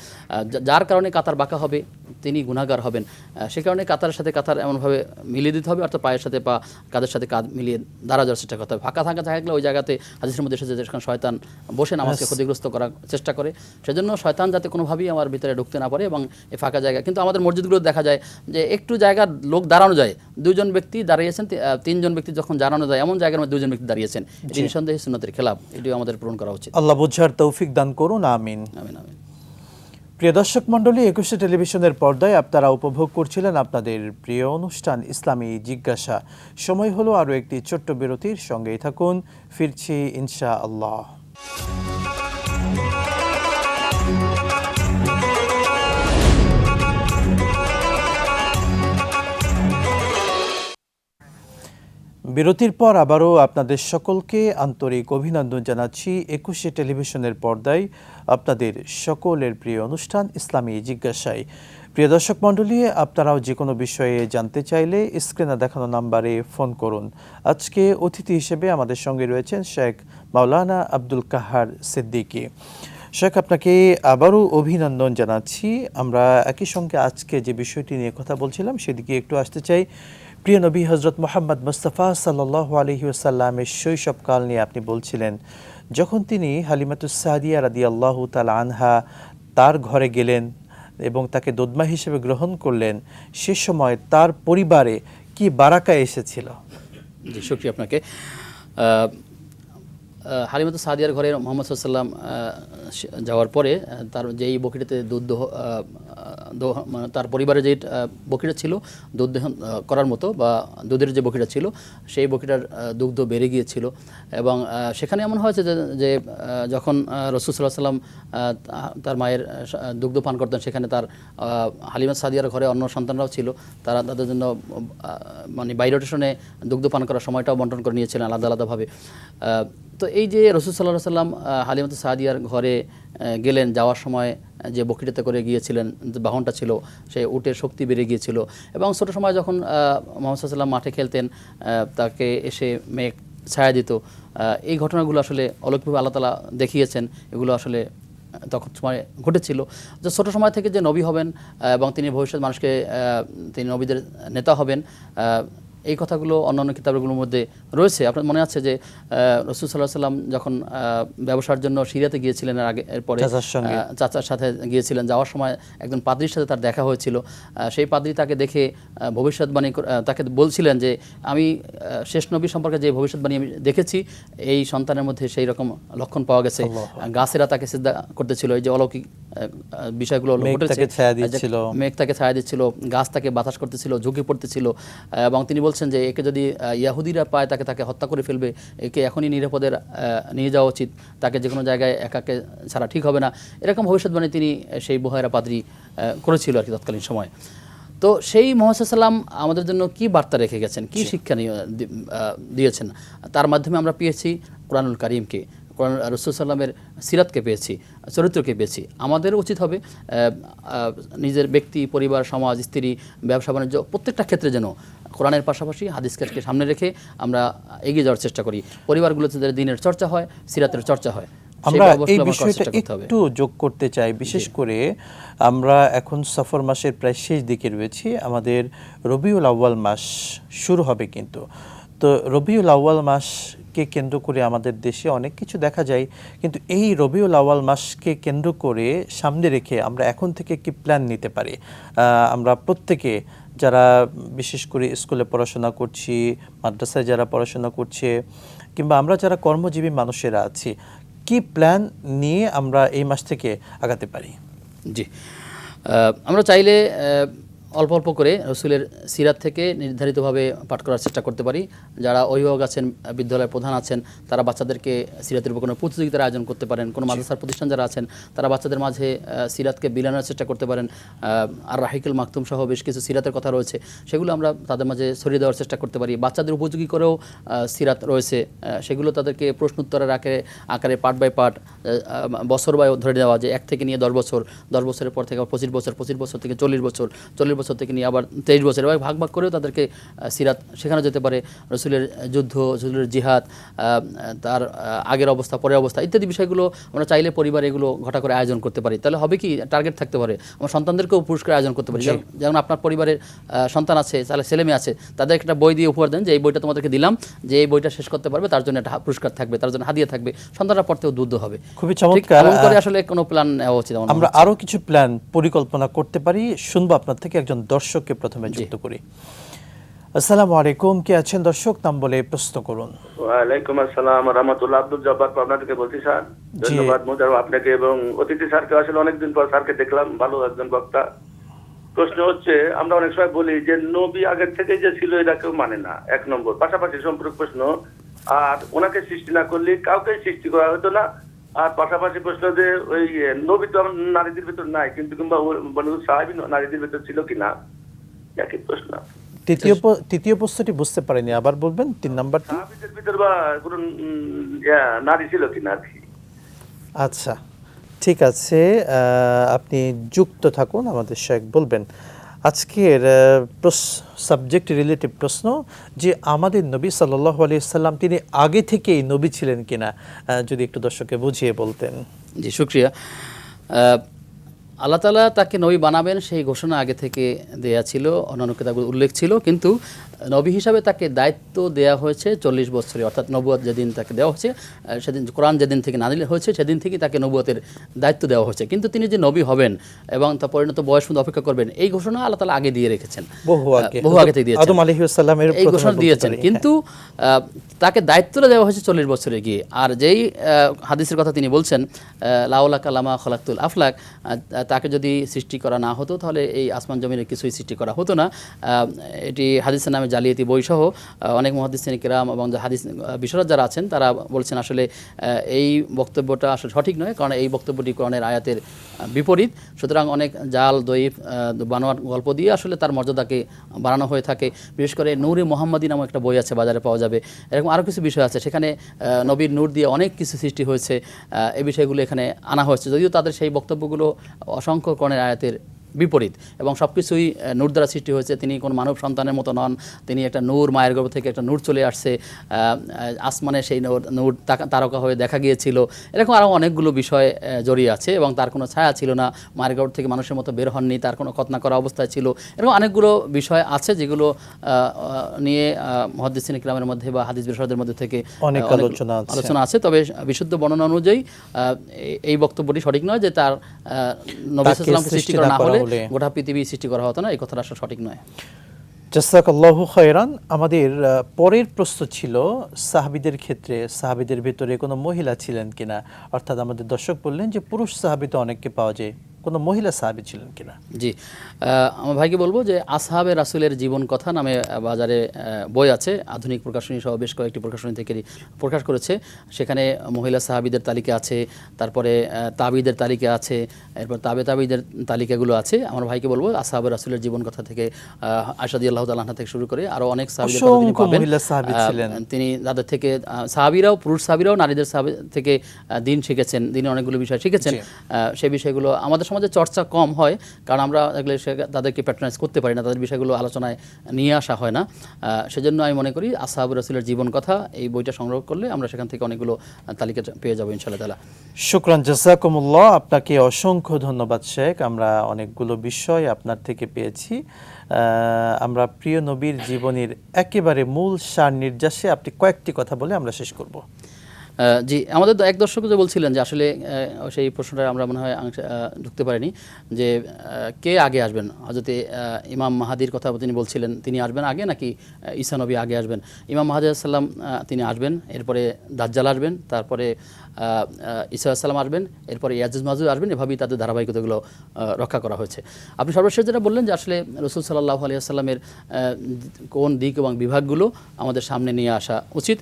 যার কারণে কাতার বাঁকা হবে তিনি গুনাহগার হবেন। সে কারণে কাতারের সাথে কাতার এমনভাবে মিলিয়ে দিতে হবে, অর্থাৎ পায়ের সাথে পা, কাঁধের সাথে কাঁধ মিলিয়ে দাঁড়া যাওয়ার চেষ্টা করতে হবে। ফাঁকা থাকা থাকলে ওই জায়গাতে হাদিসের মধ্যে এসেছে যেখানে শয়তান বসে নামাজকে ক্ষতিগ্রস্ত করার চেষ্টা করে, সেজন্য শয়তান যাতে কোনোভাবেই আমার ভিতরে ঢুকতে না পারে। এবং এই ফাঁকা জায়গা কিন্তু আমাদের মসজিদগুলো দেখা যায় যে একটু জায়গা লোক দাঁড়ানো যায়, দুজন ব্যক্তি দাঁড়িয়েছেন, তিনজন ব্যক্তি যখন দাঁড়ানো যায় এমন জায়গার মধ্যে দুজন ব্যক্তি দাঁড়িয়েছেন, এটি নিঃসন্দেহে সুন্নতের খেলাফ। এটিও আমাদের পূরণ করা উচিত।
আল্লাহ বুঝার তৌফিক দান করুন, আমিন।
আমিন আমিন।
প্রিয় দর্শক মণ্ডলী, একুশে টেলিভিশনের পর্দায় আপনারা উপভোগ করছিলেন আপনাদের প্রিয় অনুষ্ঠান ইসলামী জিজ্ঞাসা। সময় হলো আরও একটি ছোট্ট বিরতির, সঙ্গেই থাকুন, ফিরছি ইনশাআল্লাহ। বিরতির পর আবারও আপনাদের সকলকে আন্তরিক অভিনন্দন জানাচ্ছি একুশে টেলিভিশনের পর্দায় আপনাদের সকলের প্রিয় অনুষ্ঠান ইসলামী জিজ্ঞাসায়। প্রিয় দর্শক মণ্ডলী, আপনারাও যে কোনো বিষয়ে জানতে চাইলে স্ক্রিনে দেখানো নাম্বারে ফোন করুন। আজকে অতিথি হিসেবে আমাদের সঙ্গে রয়েছেন শেখ মাওলানা আব্দুল কাহার সিদ্দিকী। শেখ, আপনাকে আবারও অভিনন্দন জানাচ্ছি। আমরা একই সঙ্গে আজকে যে বিষয়টি নিয়ে কথা বলছিলাম সেদিকে একটু আসতে চাই। প্রিয় নবী হজরত মুহাম্মদ মুস্তাফা সাল্লাল্লাহু আলাইহি ওয়াসাল্লামের শৈশবকাল নিয়ে আপনি বলছিলেন, যখন তিনি হালিমাতুস সাদিয়া রাদিয়াল্লাহু তাআলা আনহা তার ঘরে গেলেন এবং তাকে দোদমা হিসেবে গ্রহণ করলেন, সে সময় তার পরিবারে কি বারাকা এসেছিল?
জি, শুকরিয়া আপনাকে। হালিমাতুস সাদিয়ার ঘরে মুহাম্মদ সাল্লাল্লাহু আলাইহি ওয়াসাল্লাম যাওয়ার পরে তার যেই বকরিটাতে দুধ মানে তার পরিবারে যে বকরিটা ছিল দুধ করার মতো বা দুধের যে বকরিটা ছিল সেই বকরিটার দুগ্ধ বেড়ে গিয়েছিল এবং সেখানে এমন হয়েছে যে যখন রাসূল সাল্লাল্লাহু আলাইহি ওয়াসাল্লাম তার মায়ের দুগ্ধ পান করতেন, সেখানে তার হালিমা সাদিয়ার ঘরে অন্য সন্তানরাও ছিল, তারা তাদের জন্য মানে বাই রোটেশনে দুগ্ধ পান করার সময়টাও বন্টন করে নিয়েছিলেন আলাদা আলাদাভাবে। তো এই যে রাসূল সাল্লাল্লাহু আলাইহি ওয়াসাল্লাম হালিমাতুস সাদিয়ার ঘরে গেলেন, যাওয়ার সময় যে বকরিটাতে করে গিয়েছিলেন, যে বাহনটা ছিল সেই উটের শক্তি বেড়ে গিয়েছিল এবং ছোটো সময় যখন মুহাম্মদ সাল্লাল্লাহু আলাইহি ওয়াসাল্লাম মাঠে খেলতেন তাকে এসে মেঘ ছায়া দিত। এই ঘটনাগুলো আসলে অলৌকিকভাবে আল্লাহ তাআলা দেখিয়েছেন, এগুলো আসলে তখন সময় ঘটেছিল। যে ছোটো সময় থেকে যে নবী হবেন এবং তিনি ভবিষ্যৎ মানুষকে তিনি নবীদের নেতা হবেন, এই কথাগুলো অন্যান্য কিতাবগুলোর মধ্যে রয়েছে। আপনার মনে আছে যে রাসূল সাল্লাল্লাহু আলাইহি ওয়াসাল্লাম যখন ব্যবসার জন্য সিরিয়াতে গিয়েছিলেন, এরপরে চাচার সাথে গিয়েছিলেন, যাওয়ার সময় একজন পাদ্রীর সাথে তার দেখা হয়েছিল। সেই পাদ্রী তাকে দেখে ভবিষ্যৎবাণী তাকে বলছিলেন যে আমি শেষ নবী সম্পর্কে যে ভবিষ্যৎবাণী আমি দেখেছি, এই সন্তানের মধ্যে সেই রকম লক্ষণ পাওয়া গেছে। গাছেরা তাকে সিজদা করতেছিল, এই যে অলৌকিক বিষয়গুলো ঘটেছে, মেঘ তাকে ছায়া দিচ্ছিল, গাছ তাকে বাতাস করতেছিল, ঝুঁকি পড়তেছিল এবং তিনি বলছেন যে একে যদি ইয়াহুদিরা পায় তাকে হত্যা করে ফেলবে, একে এখনই নিরাপদে নিয়ে যাওয়া উচিত, তাকে যে কোনো জায়গায় একাকে ছাড়া ঠিক হবে না, এরকম ভবিষ্যৎবাণী তিনি সেই বুহায়রা পাদ্রী করেছিল আর কি তৎকালীন সময়। তো সেই মুহাম্মদ সাল্লাল্লাহু আলাইহি ওয়াসাল্লাম আমাদের জন্য কি বার্তা রেখে গেছেন, কি শিক্ষা দিয়েছেন, তার মাধ্যমে আমরা পেয়েছি কোরআনুল কারীমকে, রাসূল সাল্লামের সিরাতকে পেয়েছি, চরিত্রকে পেয়েছি। আমাদের উচিত হবে নিজের ব্যক্তি, পরিবার, সমাজ, স্ত্রী, ব্যবসা বাণিজ্য প্রত্যেকটা ক্ষেত্রে যেন কোরআনের পাশাপাশি হাদিসকে সামনে রেখে আমরা এগিয়ে যাওয়ার চেষ্টা করি। পরিবারগুলোতে যাতে দ্বীনের চর্চা হয়, সিরাতের চর্চা হয়।
আমরা এই বিষয়টা একটু যোগ করতে চাই, বিশেষ করে আমরা এখন সফর মাসের প্রায় শেষ দিকে রয়েছি, আমাদের রবিউল আউয়াল মাস শুরু হবে কিন্তু। তো রবিউল আউয়াল মাসকে কেন্দ্র করে আমাদের দেশে অনেক কিছু দেখা যায়, কিন্তু এই রবিউল আউয়াল মাসকে কেন্দ্র করে সামনে রেখে আমরা এখন থেকে কি প্ল্যান নিতে পারি? আমরা প্রত্যেকে যারা বিশেষ করে স্কুলে পড়াশোনা করছি, মাদ্রাসায় যারা পড়াশোনা করছে, কিংবা আমরা যারা কর্মজীবী মানুষেরা আছি, কি প্ল্যান নিয়ে আমরা এই মাস থেকে আগাতে পারি?
জি, আমরা চাইলে অল্প অল্প করে রসুলের সিরাত থেকে নির্ধারিতভাবে পাঠ করার চেষ্টা করতে পারি। যারা অভিভাবক আছেন, বিদ্যালয়ের প্রধান আছেন, তারা বাচ্চাদেরকে সিরাতের উপর কোনো প্রতিযোগিতার আয়োজন করতে পারেন। কোনো মাদ্রাসার প্রতিষ্ঠান যারা আছেন তারা বাচ্চাদের মাঝে সিরাতকে বিলানোর চেষ্টা করতে পারেন। আর রাহিকুল মাকতুম সহ বেশ কিছু সিরাতের কথা রয়েছে, সেগুলো আমরা তাদের মাঝে ছড়িয়ে দেওয়ার চেষ্টা করতে পারি। বাচ্চাদের উপযোগী করেও সিরাত রয়েছে, সেগুলো তাদেরকে প্রশ্নোত্তরের আকারে পার্ট বাই পার্ট বছর বাই ধরে দেওয়া, যে 1 থেকে নিয়ে 10 বছর, 10 বছরের পর থেকে 25 বছর, 25 বছর থেকে 40 বছর, 40 বছর থেকে নিয়ে আবার 23 বছর, এবার ভাগ ভাগ করেও তাদেরকে সিরাত শেখানো যেতে পারে। রসুলের যুদ্ধ, রসুলের জিহাদ, তার আগের অবস্থা, পরের অবস্থা ইত্যাদি বিষয়গুলো আমরা চাইলে পরিবারে এগুলো ঘটা করে আয়োজন করতে পারি। তাহলে হবে কি, টার্গেট থাকতে পারে, আমার সন্তানদেরকেও পুরস্কার আয়োজন করতে পারি। যেমন আপনার পরিবারের সন্তান আছে, তাহলে ছেলে মেয়ে আছে, তাদের একটা বই দিয়ে উপহার দেন যে এই বইটা তোমাদেরকে দিলাম, যে এই বইটা শেষ করতে পারবে তার জন্য একটা পুরস্কার থাকবে, তার জন্য হাদিয়া থাকবে, সন্তানরা পড়তে উদ্বুদ্ধ হবে।
খুবই চমৎকার।
এমন করে আসলে কোনো প্ল্যান নেওয়া উচিত।
আমরা আরো কিছু প্ল্যান পরিকল্পনা করতে পারি, শুনবো আপনার থেকে। একজন দর্শককে প্রথমে যুক্ত করি। আসসালামু আলাইকুম, কে আছেন দর্শক? নাম বলে প্রশ্ন করুন।
ওয়ালাইকুম আসসালাম ওয়া রাহমাতুল্লাহ। আব্দুল জব্বার পাবনা থেকে বলছি স্যার। ধন্যবাদ মোজাররফ আপনাকে এবং অতিথি স্যারকে, আসলে অনেকদিন পর স্যারকে দেখলাম, ভালো একজন বক্তা। প্রশ্ন হচ্ছে, আমরা অনেক সময় বলি যে নবী আগের থেকে যে ছিল এটা কেউ মানে না, 1 নম্বর। পাশাপাশি সম্পর্ক প্রশ্ন, আর ওনাকে সৃষ্টি না করলে কাউকে সৃষ্টি করা হতো না। আর পাশাপাশি প্রশ্ন যে ওই নবী তো নারীদের ভিতর নাই, কিন্তু কিংবা সাহাবী নারীদের ভিতর ছিল কিনা, একই প্রশ্ন।
তৃতীয় প্রশ্নটি বুঝতে পারিনি, আবার বলবেন 3 নাম্বারটি।
সাহাবীদের ভিতর বা কোনো নারী ছিল কিনা আর কি।
আচ্ছা, ঠিক আছে, আপনি যুক্ত থাকুন, আমাদের সাথে বলবেন। আজকের সাবজেক্ট রিলেটিভ প্রশ্ন যে আমাদের নবী সাল্লাল্লাহু আলাইহি সাল্লাম তিনি আগে থেকেই নবী ছিলেন কিনা, যদি একটু দর্শককে বুঝিয়ে বলতেন।
জি, শুকরিয়া। আল্লাহ তাআলা তাকে নবী বানাবেন সেই ঘোষণা আগে থেকে দেয়া ছিল, অন্যান্য কিতাবে উল্লেখ ছিল, কিন্তু নবী হিসাবে তাকে দায়িত্ব দেয়া হয়েছে 40 বছরে, অর্থাৎ নবুয়ত যেদিন তাকে দেওয়া হয়েছে, সেদিন কোরআন যেদিন থেকে নাজিল হয়েছে সেদিন থেকেই তাকে নবুয়তের দায়িত্ব দেওয়া হয়েছে। কিন্তু তিনি যে নবী হবেন এবং তার পরিণত বয়স পর্যন্ত অপেক্ষা করবেন, এই ঘোষণা আল্লাহ তাআলা আগে দিয়ে রেখেছেন,
বহু আগে
থেকে দিয়েছেন,
আদম আলাইহিস সালামের
এই ঘোষণা দিয়েছেন। কিন্তু তাকে দায়িত্বটা দেওয়া হয়েছে 40 বছরে গিয়ে। আর যেই হাদিসের কথা তিনি বলছেন, লাউলা কালামা খলাকতুল আফলাক, তাকে যদি সৃষ্টি করা না হতো তাহলে এই আসমান জমিনের কিছুই সৃষ্টি করা হতো না। এটি হাদিসের নামে জালিয়াতি বইসহ অনেক মুহাদ্দিসিন কিরাম এবং হাদিস বিশারদ যারা আছেন তারা বলছেন আসলে এই বক্তব্যটা আসলে সঠিক নয়, কারণ এই বক্তব্যটি কোরআনের আয়াতের বিপরীত। সুতরাং অনেক জাল দয়ীফ বানোয়াট গল্প দিয়ে আসলে তার মর্যাদাকে বাড়ানো হয়ে থাকে। বিশেষ করে নূরে মোহাম্মদী নামক একটা বই আছে, বাজারে পাওয়া যাবে। এরকম আরও কিছু বিষয় আছে, সেখানে নবীর নূর দিয়ে অনেক কিছু সৃষ্টি হয়েছে, এই বিষয়গুলো এখানে আনা হয়েছে, যদিও তাদের সেই বক্তব্যগুলো অসংখ্য কোরআনের আয়াতের বিপরীত এবং সব কিছুই নূর দ্বারা সৃষ্টি হয়েছে। তিনি কোনো মানব সন্তানের মতো নন, তিনি একটা নূর, মায়ের গর্ভ থেকে একটা নূর চলে আসছে, আসমানে সেই নূর তারকা হয়ে দেখা গিয়েছিল। এরকম আরও অনেকগুলো বিষয় জড়িয়ে আছে এবং তার কোনো ছায়া ছিল না, মায়ের গর্ভ থেকে মানুষের মতো বের হননি, তার কোনো খতনা করা অবস্থায় ছিল। এরকম অনেকগুলো বিষয় আছে যেগুলো নিয়ে মুহাদ্দিসিন কিরামের মধ্যে বা হাদিস বিশারদের মধ্যে থেকে
অনেক
আলোচনা আছে। তবে বিশুদ্ধ বর্ণনা অনুযায়ী এই বক্তব্যটি সঠিক নয় যে তার নবী সাল্লাল্লাহু আলাইহি ওয়াসাল্লামকে সৃষ্টি করা না হলে গোটা পৃথিবী সৃষ্টি করা হতো না, এই কথাটা আসলে সঠিক নয়।
জাযাকাল্লাহু খায়রান। আমাদের পরের প্রশ্ন ছিল সাহাবীদের ক্ষেত্রে, সাহাবীদের ভিতরে কোনো মহিলা ছিলেন কিনা, অর্থাৎ আমাদের দর্শক বললেন যে পুরুষ সাহাবী তো অনেককে পাওয়া যায়, কোনো মহিলা সাহাবী ছিলেন কিনা।
জি, আমার ভাইকে বলবো যে আসহাবে রাসূলের জীবন কথা নামে বাজারে বই আছে, আধুনিক প্রকাশনী সহ বেশ কয়েকটি প্রকাশনী থেকে প্রকাশ করেছে। সেখানে মহিলা সাহাবীদের তালিকা আছে, তারপরে তাবিদের তালিকা আছে, এরপর তাবিদের তালিকাগুলো আছে। আমার ভাইকে বলবো আসহাবে রাসূলের জীবন কথা থেকে আয়েশা রাদিয়াল্লাহু তাআলা আনহা থেকে শুরু করে আরো অনেক সাহাবীদের কথা তিনি পাবেন।
মহিলা সাহাবী ছিলেন
তিনি যাদের থেকে সাহাবীরাও, পুরুষ সাহাবীরাও নারীদের সাহাবী থেকে দিন শিখেছেন, দিনে অনেকগুলো বিষয় শিখেছেন। সেই বিষয়গুলো আমাদের সমাজে চর্চা কম হয়, কারণ আমরা তাদেরকে প্যাট্রোনাইজ করতে পারি না, তাদের বিষয়গুলো আলোচনায় নিয়ে আসা হয় না। সেজন্য আমি মনে করি আসহাবুর রাসূলের জীবন কথা এই বইটা সংগ্রহ করলে আমরা সেখান থেকে অনেকগুলো তালিকা পেয়ে যাবো ইনশাআল্লাহ তাআলা।
শুকরান, জাযাকুমুল্লাহ, আপনাকে অসংখ্য ধন্যবাদ শেখ। আমরা অনেকগুলো বিষয় আপনার থেকে পেয়েছি। আমরা প্রিয় নবীর জীবনীর একেবারে মূল সার নির্যাসে আপনি কয়েকটি কথা বলে আমরা শেষ করব।
জি, আমাদের এক দর্শক যে বলছিলেন যে আসলে সেই প্রশ্নটা আমরা মনে হয় ঢুকতে পারিনি যে কে আগে আসবেন। হযরত ইমাম মাহাদির কথা তিনি বলছিলেন, তিনি আসবেন আগে নাকি ঈসা নবী আগে আসবেন। ইমাম মাহাদি আলাইহিস সালাম তিনি আসবেন, এরপরে দাজ্জাল আসবেন, তারপরে ঈসা আলাইহিস সালাম আসবেন, এরপরে ইয়াজুজ মাজুজ আসবেন। এভাবেই তাদের ধারাবাহিকতাগুলো রক্ষা করা হয়েছে। আপনি সর্বশেষ যেটা বললেন যে আসলে রাসূল সাল্লাল্লাহু আলাইহি ওয়াসাল্লামের কোন দিক এবং বিভাগগুলো আমাদের সামনে নিয়ে আসা উচিত।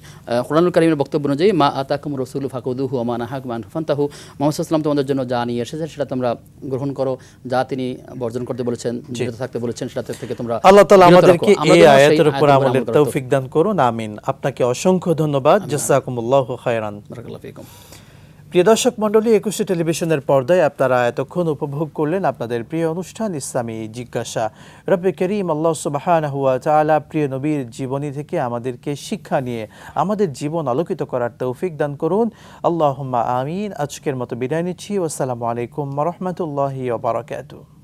কোরআনুল কারীমের বক্তব্য অনুযায়ী মা আতাকুম রাসূলু ফাকুদুহু ওয়া মা নাহাকুম আনহু ফান্তাহু, মুহাম্মদ সাল্লাল্লাহু আলাইহি ওয়াসাল্লাম তোমাদের জন্য যা নিয়ে এসেছেন সেটা তোমরা গ্রহণ করো, যা তিনি বর্জন করতে বলেছেন, বিরত থাকতে বলেছেন সেটা থেকে তোমরা
আল্লাহ তাআলা আমাদেরকে এই আয়াতের উপর আমলের তৌফিক দান করুন, আমিন। আপনাকে অসংখ্য ধন্যবাদ, জাযাকুমুল্লাহু খায়রান।
বারাকাল্লাহু ফিকুম।
প্রিয় দর্শক মণ্ডলী, একুশে টেলিভিশনের পর্দায় আপনারা এতক্ষণ উপভোগ করলেন আপনাদের প্রিয় অনুষ্ঠান ইসলামী জিজ্ঞাসা। রব্বে করিম আল্লাহ সুবহানাহু ওয়া তাআলা প্রিয় নবীর জীবনী থেকে আমাদেরকে শিক্ষা নিয়ে আমাদের জীবন আলোকিত করার তৌফিক দান করুন, আল্লাহুম্মা আমিন। আজকের মতো বিদায় নিচ্ছি। আসসালামু আলাইকুম ওয়া রাহমাতুল্লাহি ওয়া বারাকাতুহু।